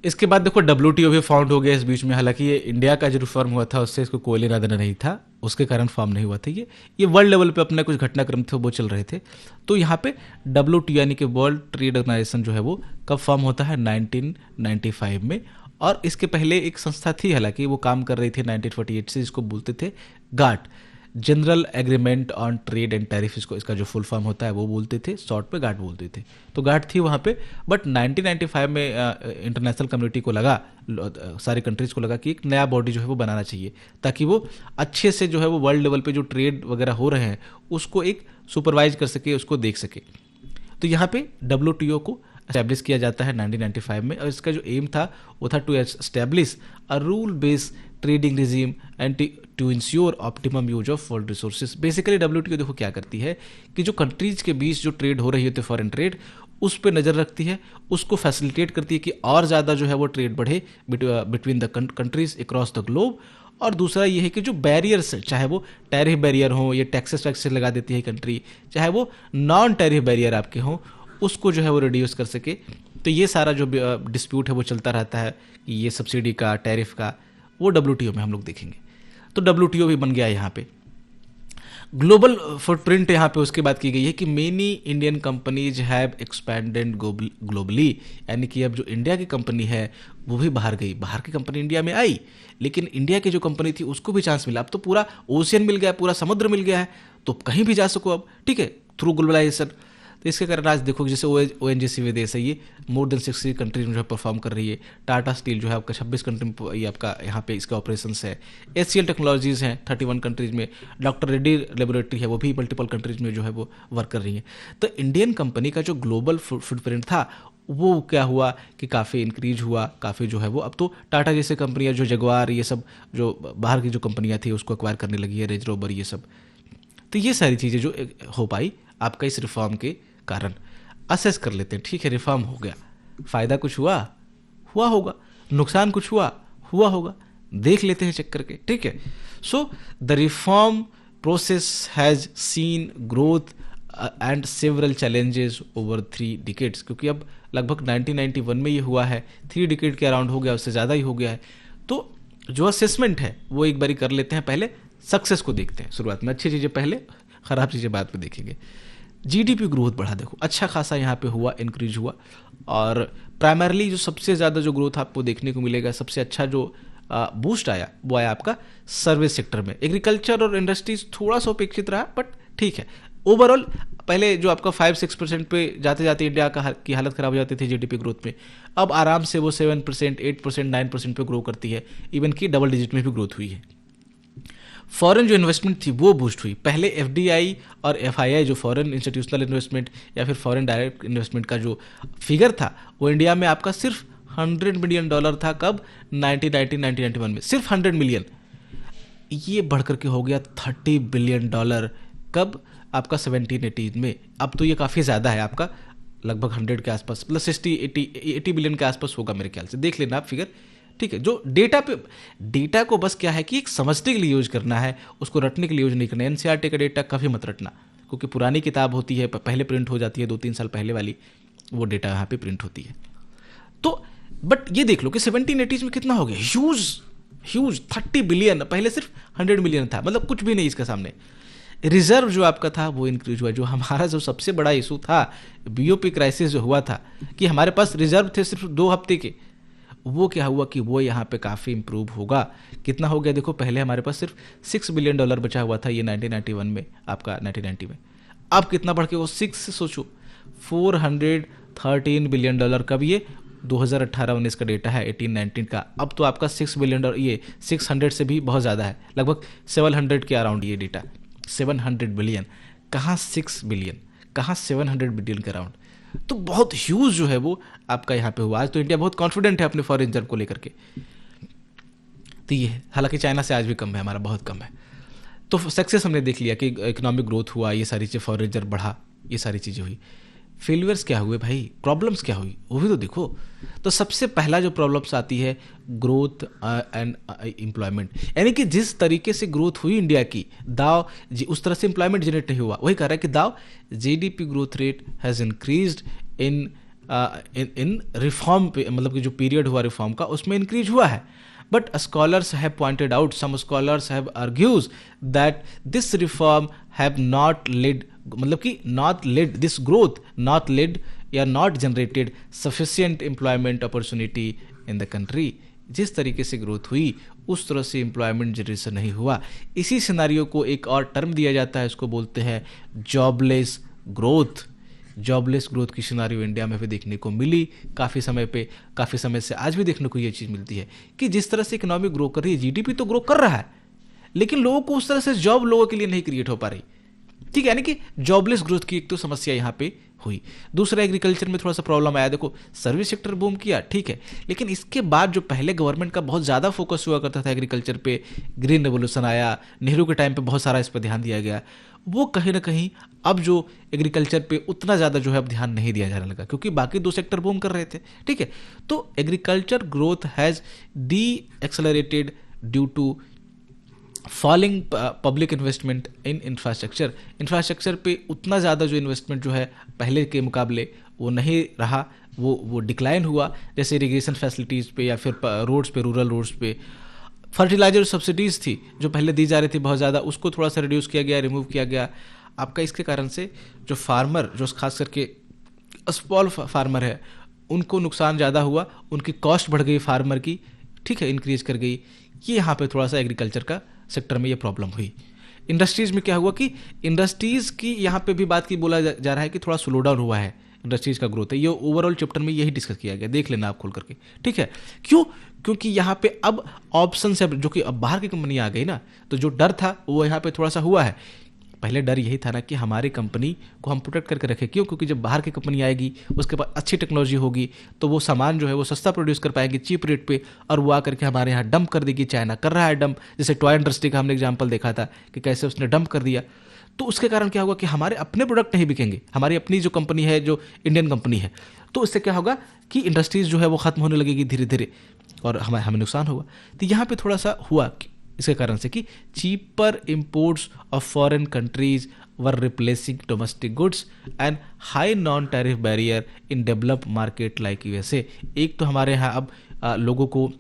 इसके बाद देखो WTO भी फाउंड हो गया इस बीच में। हालांकि ये इंडिया का जो रिफॉर्म हुआ था उससे इसको कोई लेना देना नहीं था, उसके कारण फॉर्म नहीं हुआ था। ये वर्ल्ड लेवल पे अपने कुछ घटनाक्रम थे वो चल रहे थे। तो यहाँ पे WTO यानी कि वर्ल्ड ट्रेड ऑर्गेनाइजेशन जो है वो कब फॉर्म होता है, 1995 में। और इसके पहले एक संस्था थी, हालांकि वो काम कर रही थी 1948 से, जिसको बोलते थे GATT, general agreement on trade and tariff, इसका जो फुल फॉर्म होता है वो बोलते थे, शॉर्ट पे गाट बोलते थे। तो गाट थी वहाँ पे। बट 1995 में इंटरनेशनल कम्युनिटी को लगा, सारी कंट्रीज को लगा कि एक नया बॉडी जो है वो बनाना चाहिए, ताकि वो अच्छे से जो है वो वर्ल्ड लेवल पे जो ट्रेड वगैरह हो रहे हैं उसको एक सुपरवाइज कर सके, उसको देख सके। तो यहाँ पे WTO को एस्टैब्लिश किया जाता है 1995 में। और इसका जो एम था वो था to establish a rule based trading regime and to ensure optimum use of world resources. Basically WTO देखो क्या करती है कि जो कंट्रीज के बीच जो ट्रेड हो रही होती है, फॉरेन ट्रेड, उस पर नज़र रखती है, उसको फैसिलिटेट करती है कि और ज़्यादा जो है वो ट्रेड बढ़े between the countries across the globe. और दूसरा ये है कि जो बैरियर्स, चाहे वो टैरिफ बैरियर हो, ये टैक्सेस लगा देती है कंट्री, चाहे वो नॉन टैरिफ बैरियर आपके हों, उसको जो है वो रिड्यूस कर सके। तो ये सारा जो डिस्प्यूट है वो चलता रहता है कि ये सब्सिडी का, टैरिफ का, वो WTO में हम लोग देखेंगे। तो WTO भी बन गया यहाँ पे। ग्लोबल फुटप्रिंट यहाँ पे उसके बात की गई है कि many Indian companies have expanded globally, यानी कि अब जो इंडिया की कंपनी है वो भी बाहर गई, बाहर की कंपनी इंडिया में आई, लेकिन इंडिया की जो कंपनी थी उसको भी चांस मिला। अब तो पूरा ओशियन मिल गया है, पूरा समुद्र मिल गया है, तो कहीं भी जा सको अब, ठीक है, थ्रू ग्लोबलाइजेशन। तो इसके कारण आज देखो जैसे ONGC विदेश है, ये मोर देन 60 कंट्रीज में जो है परफॉर्म कर रही है। टाटा स्टील जो है आपका 26 कंट्री में ये आपका यहाँ पे इसका ऑपरेशंस है। HCL टेक्नोलॉजीज हैं 31 कंट्रीज में। डॉक्टर रेड्डी लेबोरेटरी है वो भी मल्टीपल कंट्रीज में जो है वो वर्क कर रही है। तो इंडियन कंपनी का जो ग्लोबल फुटप्रिंट था वो क्या हुआ कि काफ़ी इंक्रीज हुआ, काफ़ी जो है वो अब तो टाटा जैसे कंपनियाँ, जो जगवार, ये सब जो बाहर की जो कंपनियाँ थी उसको एक्वायर करने लगी है, रेंज रोवर, ये सब। तो ये सारी चीज़ें जो हो पाई आपका इस रिफॉर्म के कारण। असेस कर लेते हैं, ठीक है, रिफॉर्म हो गया, फ़ायदा कुछ हुआ, हुआ होगा, नुकसान कुछ हुआ, हुआ होगा, देख लेते हैं चेक करके, ठीक है। So the reform process has seen growth and several challenges over 3 decades, क्योंकि अब लगभग 1991 में ये हुआ है, 3 डिकेड के अराउंड हो गया, उससे ज़्यादा ही हो गया है। तो जो असेसमेंट है वो एक बारी कर लेते हैं, पहले सक्सेस को देखते हैं शुरुआत में, अच्छी चीज़ें पहले, ख़राब चीज़ें बाद में देखेंगे। GDP ग्रोथ बढ़ा, देखो अच्छा खासा यहाँ पे हुआ, इंक्रीज हुआ, और प्राइमरली जो सबसे ज़्यादा जो ग्रोथ आपको देखने को मिलेगा, सबसे अच्छा जो बूस्ट आया वो आया आपका सर्विस सेक्टर में। एग्रीकल्चर और इंडस्ट्रीज थोड़ा सा उपेक्षित रहा, बट ठीक है। ओवरऑल पहले जो आपका 5-6% पे जाते जाते इंडिया की हालत खराब हो जाती थी GDP ग्रोथ में, अब आराम से वो 7%, 8%, 9% पे ग्रो करती है, इवन की डबल डिजिट में भी ग्रोथ हुई है। फॉरेन जो इन्वेस्टमेंट थी वो बूस्ट हुई। पहले FDI और FII जो फॉरेन इंस्टीट्यूशनल इन्वेस्टमेंट या फिर फॉरेन डायरेक्ट इन्वेस्टमेंट का जो फिगर था वो इंडिया में आपका सिर्फ $100 मिलियन था। कब? 1991 में सिर्फ 100 मिलियन। ये बढ़ करके हो गया $30 बिलियन। कब? आपका 17-18 में। अब तो ये काफ़ी ज़्यादा है, आपका लगभग 100 के आसपास, मतलब 60-80 बिलियन के आसपास होगा मेरे ख्याल से, देख लेना आप फिगर, ठीक है। जो डेटा को बस क्या है कि एक समझने के लिए यूज करना है, उसको रटने के लिए यूज नहीं करना। NCERT का डेटा कभी मत रटना, क्योंकि पुरानी किताब होती है, पहले प्रिंट हो जाती है, 2-3 साल पहले वाली, वो डेटा यहाँ पे प्रिंट होती है। तो बट ये देख लो कि 1780s में कितना हो गया, ह्यूज 30 बिलियन, पहले सिर्फ 100 मिलियन था, मतलब कुछ भी नहीं इसके सामने। रिजर्व जो आपका था वो इंक्रीज हुआ। जो हमारा जो सबसे बड़ा इशू था, BOP क्राइसिस जो हुआ था कि हमारे पास रिजर्व थे सिर्फ 2 हफ्ते के, वो क्या हुआ कि वो यहाँ पे काफ़ी इंप्रूव होगा। कितना हो गया देखो, पहले हमारे पास सिर्फ $6 बिलियन बचा हुआ था, ये 1991 में, आपका 1990 में। अब कितना बढ़ के वो 6 से सोचो $413 बिलियन। कब? ये 2018-19 का डेटा है, 18-19 का। अब तो आपका $6 बिलियन, ये 600 से भी बहुत ज़्यादा है, लगभग 700 के अराउंड ये डेटा। 700 बिलियन, कहाँ 6 बिलियन, कहाँ 700 बिलियन के अराउंड। तो बहुत ह्यूज जो है वो आपका यहाँ पे हुआ। आज तो इंडिया बहुत कॉन्फिडेंट है अपने फॉरेन रिजर्व को लेकर के। तो ये है, हालांकि चाइना से आज भी कम है, हमारा बहुत कम है। तो सक्सेस हमने देख लिया कि इकोनॉमिक ग्रोथ हुआ, ये सारी चीज़ें, फॉरेन रिजर्व बढ़ा, ये सारी चीज़ें हुई। फेलियर्स क्या हुए भाई, प्रॉब्लम्स क्या हुई, वो भी तो देखो। तो सबसे पहला जो प्रॉब्लम्स आती है, ग्रोथ एंड एम्प्लॉयमेंट, यानी कि जिस तरीके से ग्रोथ हुई इंडिया की, दाव उस तरह से एम्प्लॉयमेंट जनरेट नहीं हुआ। वही कह रहा है कि दाव GDP growth rate has increased in reform, मतलब कि जो पीरियड हुआ रिफॉर्म का उसमें इंक्रीज हुआ है। But scholars have pointed out, some scholars have argues that this reform have not led, मतलब कि not led this growth, not led या not generated sufficient employment opportunity in the country। जिस तरीके से ग्रोथ हुई उस तरह से एम्प्लॉयमेंट जनरेशन नहीं हुआ। इसी सिनारियो को एक और टर्म दिया जाता है, इसको बोलते हैं जॉबलेस ग्रोथ। जॉबलेस ग्रोथ की सिनारियो इंडिया में भी देखने को मिली काफ़ी समय से, आज भी देखने को ये चीज़ मिलती है कि जिस तरह से इकोनॉमी ग्रो कर रही है, GDP तो ग्रो कर रहा है, लेकिन लोगों को उस तरह से जॉब लोगों के लिए नहीं क्रिएट हो पा रही, ठीक है। यानी कि जॉबलेस ग्रोथ की एक तो समस्या यहाँ पे हुई। दूसरा, एग्रीकल्चर में थोड़ा सा प्रॉब्लम आया। देखो सर्विस सेक्टर बूम किया, ठीक है, लेकिन इसके बाद जो पहले गवर्नमेंट का बहुत ज़्यादा फोकस हुआ करता था एग्रीकल्चर पे, ग्रीन रेवोल्यूशन आया, नेहरू के टाइम पे बहुत सारा इस पर ध्यान दिया गया, वो कहीं ना कहीं अब जो एग्रीकल्चर पे उतना ज़्यादा जो है अब ध्यान नहीं दिया जाने लगा, क्योंकि बाकी 2 सेक्टर बूम कर रहे थे, ठीक है। तो agriculture growth has decelerated due to falling public investment in infrastructure पे उतना ज़्यादा जो इन्वेस्टमेंट जो है पहले के मुकाबले वो नहीं रहा, वो डिक्लाइन हुआ, जैसे इरिगेशन फैसिलिटीज़ पे या फिर रोड्स पे, रूरल रोड्स पे। फर्टिलाइजर सब्सिडीज़ थी जो पहले दी जा रही थी बहुत ज़्यादा, उसको थोड़ा सा रिड्यूस किया गया, रिमूव किया गया आपका। इसके कारण से जो फार्मर, जो खास करके स्मॉल फार्मर है, उनको नुकसान ज़्यादा हुआ, उनकी कॉस्ट बढ़ गई फार्मर की, ठीक है, इंक्रीज कर गई। ये यहाँ पे थोड़ा सा एग्रीकल्चर का सेक्टर में ये प्रॉब्लम हुई। इंडस्ट्रीज़ में क्या हुआ कि इंडस्ट्रीज़ की यहाँ पे भी बात की बोला जा रहा है कि थोड़ा स्लो डाउन हुआ है इंडस्ट्रीज़ का ग्रोथ है। ये ओवरऑल चैप्टर में यही डिस्कस किया गया, देख लेना आप खोल करके, ठीक है। क्यों? क्योंकि यहाँ पे अब ऑप्शन है, जो कि अब बाहर की कंपनी आ गई ना, तो जो डर था वो यहाँ पे थोड़ा सा हुआ है। पहले डर यही था ना कि हमारी कंपनी को हम प्रोटेक्ट करके रखें। क्यों? क्योंकि जब बाहर की कंपनी आएगी, उसके पास अच्छी टेक्नोलॉजी होगी, तो वो सामान जो है वो सस्ता प्रोड्यूस कर पाएंगे चीप रेट पे, और वो आकर के हमारे यहाँ डंप कर देगी। चाइना कर रहा है डंप, जैसे टॉय इंडस्ट्री का हमने एग्जाम्पल देखा था कि कैसे उसने डंप कर दिया। तो उसके कारण क्या होगा कि हमारे अपने प्रोडक्ट नहीं बिकेंगे, हमारी अपनी जो कंपनी है, जो इंडियन कंपनी है, तो इससे क्या होगा कि इंडस्ट्रीज जो है वो खत्म होने लगेगी धीरे धीरे, और हमें नुकसान होगा। तो यहाँ पे थोड़ा सा हुआ इसके कारण से कि cheaper imports of foreign countries were replacing domestic goods and high non tariff barrier in developed market like USA. एक तो हमारे यहाँ अब लोगों को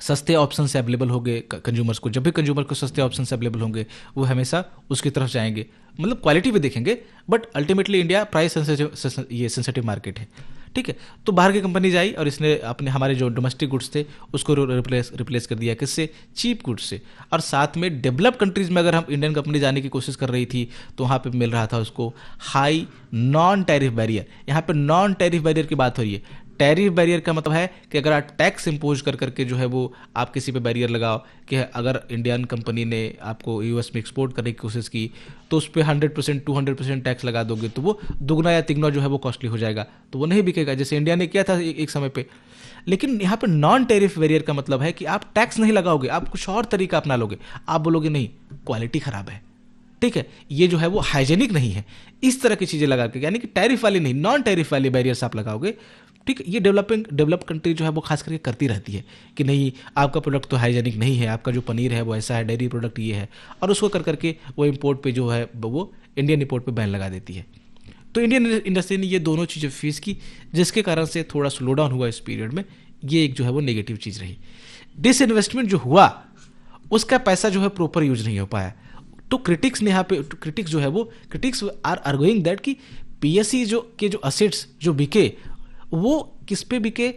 सस्ते ऑप्शन से अवेलेबल होंगे, कंज्यूमर्स को, जब भी कंज्यूमर को सस्ते ऑप्शन से अवेलेबल होंगे वो हमेशा उसकी तरफ जाएंगे, मतलब क्वालिटी भी देखेंगे, but ultimately India price sensitive market है, ठीक है। तो बाहर की कंपनी आई और इसने अपने हमारे जो डोमेस्टिक गुड्स थे उसको रिप्लेस कर दिया, किससे? चीप गुड्स से। और साथ में डेवलप कंट्रीज में अगर हम इंडियन कंपनी जाने की कोशिश कर रही थी तो वहाँ पे मिल रहा था उसको हाई नॉन टैरिफ बैरियर। यहाँ पे नॉन टैरिफ बैरियर की बात हो रही है। टैरिफ बैरियर का मतलब है कि अगर आप टैक्स इंपोज कर करके जो है वो आप किसी पे बैरियर लगाओ, कि अगर इंडियन कंपनी ने आपको यूएस में एक्सपोर्ट करने की कोशिश की तो उस पर 100% 200% टैक्स लगा दोगे, तो वो दुगना या तिगुना जो है वो कॉस्टली हो जाएगा, तो वो नहीं बिकेगा, जैसे इंडिया ने किया था एक समय पे। लेकिन यहाँ पे नॉन टैरिफ बैरियर का मतलब है कि आप टैक्स नहीं लगाओगे, आप कुछ और तरीका अपना लोगे। आप बोलोगे नहीं, क्वालिटी खराब है, ठीक है, ये जो है वो हाइजेनिक नहीं है, इस तरह की चीज़ें लगा के, यानी कि टैरिफ वाली नहीं, नॉन टैरिफ वाली बैरियर्स आप लगाओगे, ठीक। ये डेवलप कंट्री जो है वो खास करके करती रहती है कि नहीं आपका प्रोडक्ट तो हाइजेनिक नहीं है, आपका जो पनीर है वो ऐसा है, डेयरी प्रोडक्ट ये है, और उसको कर करके वो इंपोर्ट पे जो है वो इंडियन इंपोर्ट पे बैन लगा देती है। तो इंडियन इंडस्ट्री ने ये दोनों चीज़ें फेस की, जिसके कारण से थोड़ा स्लो डाउन हुआ इस पीरियड में। ये एक जो है वो नेगेटिव चीज़ रही। डिसइन्वेस्टमेंट जो हुआ उसका पैसा जो है प्रॉपर यूज नहीं हो पाया। तो क्रिटिक्स ने यहाँ पे, क्रिटिक्स जो है वो, क्रिटिक्स आर आर्गुइंग दैट कि पीएससी जो असेट्स जो बिके वो किस पे बिके?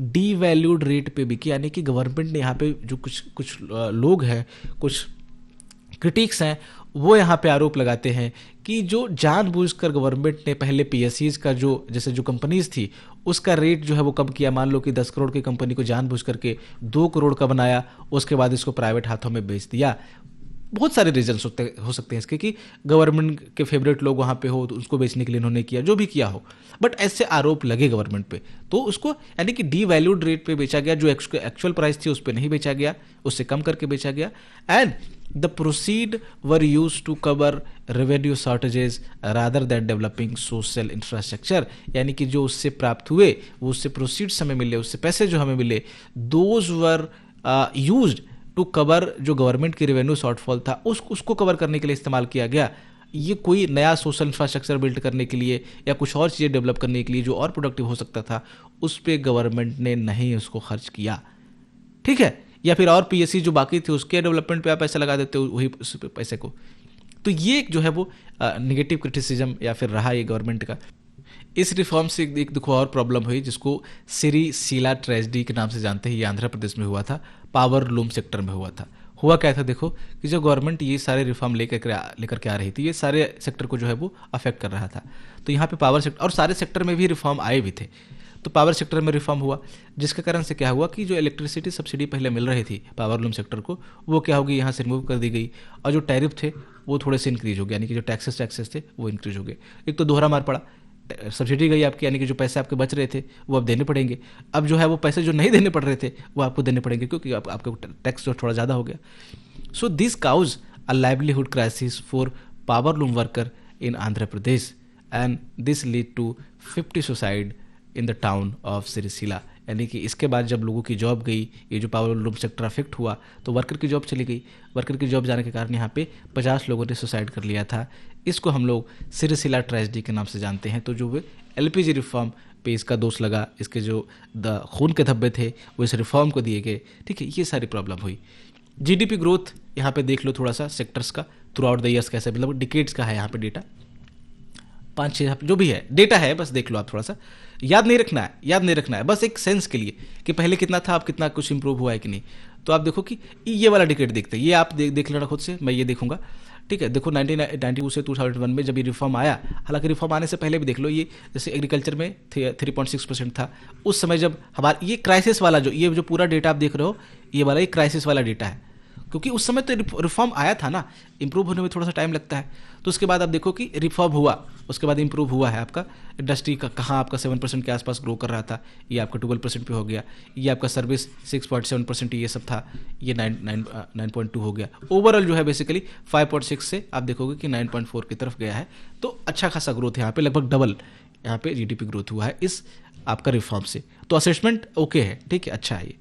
डीवैल्यूड रेट पे बिके। यानी कि गवर्नमेंट ने यहाँ पे जो कुछ लोग हैं, कुछ क्रिटिक्स हैं, वो यहाँ पे आरोप लगाते हैं कि जो जानबूझकर गवर्नमेंट ने पहले पीएससीज का जो, जैसे जो कंपनीज थी उसका रेट जो है वो कम किया। मान लो कि 10 करोड़ की कंपनी को जानबूझ करके 2 करोड़ का बनाया, उसके बाद इसको प्राइवेट हाथों में बेच दिया। बहुत सारे रीजन हो सकते हैं इसके, कि गवर्नमेंट के फेवरेट लोग वहाँ पे हो तो उसको बेचने के लिए इन्होंने किया, जो भी किया हो, बट ऐसे आरोप लगे गवर्नमेंट पे, तो उसको यानी कि डीवैल्यूड रेट पे बेचा गया, जो एक्चुअल प्राइस थी उस पर नहीं बेचा गया, उससे कम करके बेचा गया। And the proceed were use to cover revenue shortages rather than developing social infrastructure. यानी कि जो उससे प्राप्त हुए, वो उससे प्रोसीड्स हमें मिले, उससे पैसे जो हमें मिले, those were used to cover जो गवर्नमेंट की रेवेन्यू शॉर्टफॉल था उसको कवर करने के लिए इस्तेमाल किया गया। ये कोई नया सोशल इंफ्रास्ट्रक्चर बिल्ड करने के लिए या कुछ और चीज़ें डेवलप करने के लिए जो और प्रोडक्टिव हो सकता था, उस पर गवर्नमेंट ने नहीं उसको खर्च किया, ठीक है। या फिर और पीएससी जो बाकी थे उसके डेवलपमेंट पे आप पैसा लगा देते हो, वही उस पैसे को। तो ये जो है वो निगेटिव क्रिटिसिज्म या फिर रहा ये गवर्नमेंट का। इस रिफॉर्म से एक देखो और प्रॉब्लम हुई, जिसको सिरिसिला ट्रेजेडी के नाम से जानते हैं। ये आंध्र प्रदेश में हुआ था, पावर लूम सेक्टर में हुआ था। हुआ क्या था देखो, कि जो गवर्नमेंट ये सारे रिफॉर्म लेकर के आ रही थी, ये सारे सेक्टर को जो है वो अफेक्ट कर रहा था। तो यहाँ पे पावर सेक्टर और सारे सेक्टर में भी रिफॉर्म आए भी थे। तो पावर सेक्टर में रिफॉर्म हुआ, जिसके कारण से क्या हुआ कि जो इलेक्ट्रिसिटी सब्सिडी पहले मिल रही थी पावर लूम सेक्टर को, वो क्या होगी, यहाँ से रिमूव कर दी गई, और जो टैरिफ थे वो थोड़े से इंक्रीज हो गए, यानी कि जो टैक्सेस थे वो इंक्रीज हो गए। एक तो दोहरा मार पड़ा, सब्सिडी गई आपकी, यानी कि जो पैसे आपके बच रहे थे वो अब देने पड़ेंगे। अब जो है वो पैसे जो नहीं देने पड़ रहे थे वो आपको देने पड़ेंगे, क्योंकि आपका टैक्स जो थोड़ा ज़्यादा हो गया। So this cause a livelihood crisis for power loom worker in Andhra Pradesh, and this lead to 50 suicide in the town of Sirisilla. यानी कि इसके बाद जब लोगों की जॉब गई, ये जो पावर लूम सेक्टर अफेक्ट हुआ, तो वर्कर की जॉब चली गई। वर्कर की जॉब जाने के कारण यहाँ पे 50 लोगों ने सुसाइड कर लिया था। इसको हम लोग सिरिसिला ट्रेजेडी के नाम से जानते हैं। तो जो वे एलपीजी रिफॉर्म पे इसका दोष लगा, इसके जो खून के धब्बे थे वो इस रिफॉर्म को दिए गए, ठीक है, ये सारी प्रॉब्लम हुई। जीडीपी ग्रोथ यहाँ पे देख लो थोड़ा सा सेक्टर्स का थ्रू आउट द ईयर्स कैसे, मतलब डिकेड्स का है यहाँ पे डेटा, 5-6 जो भी है डेटा है, बस देख लो आप थोड़ा सा, याद नहीं रखना है, बस एक सेंस के लिए कि पहले कितना था, अब कितना कुछ इंप्रूव हुआ है कि नहीं। तो आप देखो कि ये वाला डिकेड देखते हैं, ये आप देख लेना खुद से, मैं ये देखूंगा, ठीक है। देखो 1992 से 2001 में जब ये रिफॉर्म आया, हालांकि रिफॉर्म आने से पहले भी देख लो, ये जैसे एग्रीकल्चर में 3.6% था उस समय जब हमारा ये क्राइसिस वाला ये जो पूरा डेटा आप देख रहे हो, ये वाला ये क्राइसिस वाला डेटा है, क्योंकि उस समय तो रिफॉर्म आया था ना, इंप्रूव होने में थोड़ा सा टाइम लगता है। तो उसके बाद आप देखो कि रिफॉर्म हुआ, उसके बाद इंप्रूव हुआ है आपका इंडस्ट्री का, कहाँ आपका 7% के आसपास ग्रो कर रहा था, ये आपका 12% पे हो गया, ये आपका सर्विस 6.7% ये सब था, ये 9.2 हो गया। ओवरऑल जो है बेसिकली 5.6 से आप देखोगे कि 9.4 की तरफ गया है। तो अच्छा खासा ग्रोथ यहाँ पे, लगभग डबल यहाँ पे जीडीपी ग्रोथ हुआ है इस आपका रिफॉर्म से। तो असेसमेंट ओके है, ठीक है, अच्छा है ये।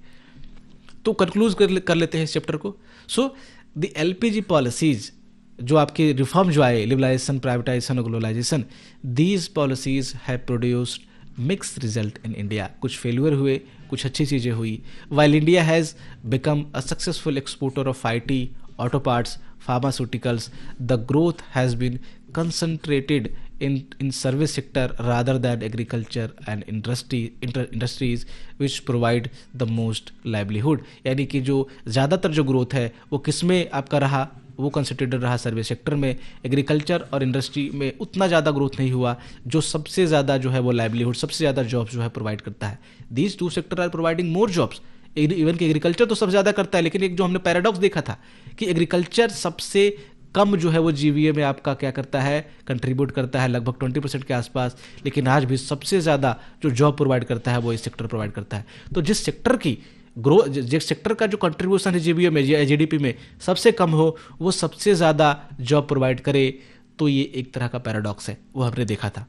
तो कंक्लूज कर लेते हैं इस चैप्टर को। सो द एलपीजी पॉलिसीज जो आपके रिफॉर्म जो आए, लिबरलाइजेशन, प्राइवेटाइजेशन और globalisation, these policies have produced mixed result in India. कुछ फेल्यूर हुए, कुछ अच्छी चीज़ें हुई। While India has become a successful exporter of IT, auto parts, pharmaceuticals, the growth has been concentrated in service sector rather than agriculture and industries which provide the most livelihood। यानी कि जो ज़्यादातर जो ग्रोथ है वो किस में आपका रहा, वो कंसंट्रेटेड रहा सर्विस सेक्टर में। एग्रीकल्चर और इंडस्ट्री में उतना ज़्यादा ग्रोथ नहीं हुआ, जो सबसे ज़्यादा जो है वो लाइवलीहुड, सबसे ज़्यादा जॉब्स जो है प्रोवाइड करता है। These two sector are providing more jobs. Even कि एग्रीकल्चर तो सबसे ज़्यादा करता है, लेकिन एक जो हमने पैराडॉक्स देखा था कि एग्रीकल्चर सबसे कम जो है वो जीवीए में आपका क्या करता है, कंट्रीब्यूट करता है, लगभग 20% के आसपास, लेकिन आज भी सबसे ज़्यादा जो जॉब प्रोवाइड करता है वो इस सेक्टर प्रोवाइड करता है। तो जिस सेक्टर की ग्रोथ, जिस सेक्टर का जो कंट्रीब्यूशन है जीवीए में, जीडीपी में सबसे कम हो, वो सबसे ज़्यादा जॉब प्रोवाइड करे, तो ये एक तरह का पैराडॉक्स है, वो हमने देखा था,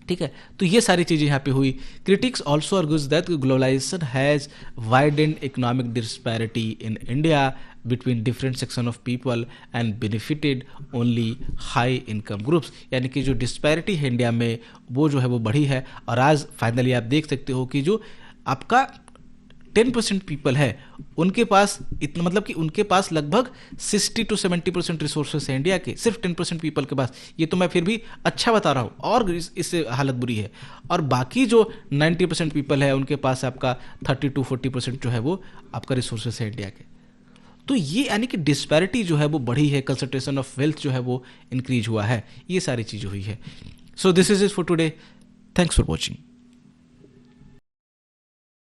ठीक है। तो ये सारी चीज़ें यहाँ पे हुई। Critics also argues that globalisation has widened economic disparity in India between different section of people and benefited only high income groups. यानी कि जो डिस्पैरिटी है इंडिया में वो जो है वो बढ़ी है। और आज फाइनली आप देख सकते हो कि जो आपका 10% पीपल है उनके पास इतना, मतलब कि उनके पास लगभग 60 to 70% रिसोर्सेस है इंडिया के, सिर्फ 10% पीपल के पास। ये तो मैं फिर भी अच्छा बता रहा हूँ, और इससे हालत बुरी है। और बाकी जो 90% पीपल है उनके पास आपका 30 to 40% जो है वो आपका रिसोर्सेस है इंडिया के। तो ये यानी कि डिस्पैरिटी जो है वो बढ़ी है, कंसंट्रेशन ऑफ वेल्थ जो है वो इंक्रीज हुआ है, ये सारी चीज़ें हुई है। So this is it for today, thanks for watching.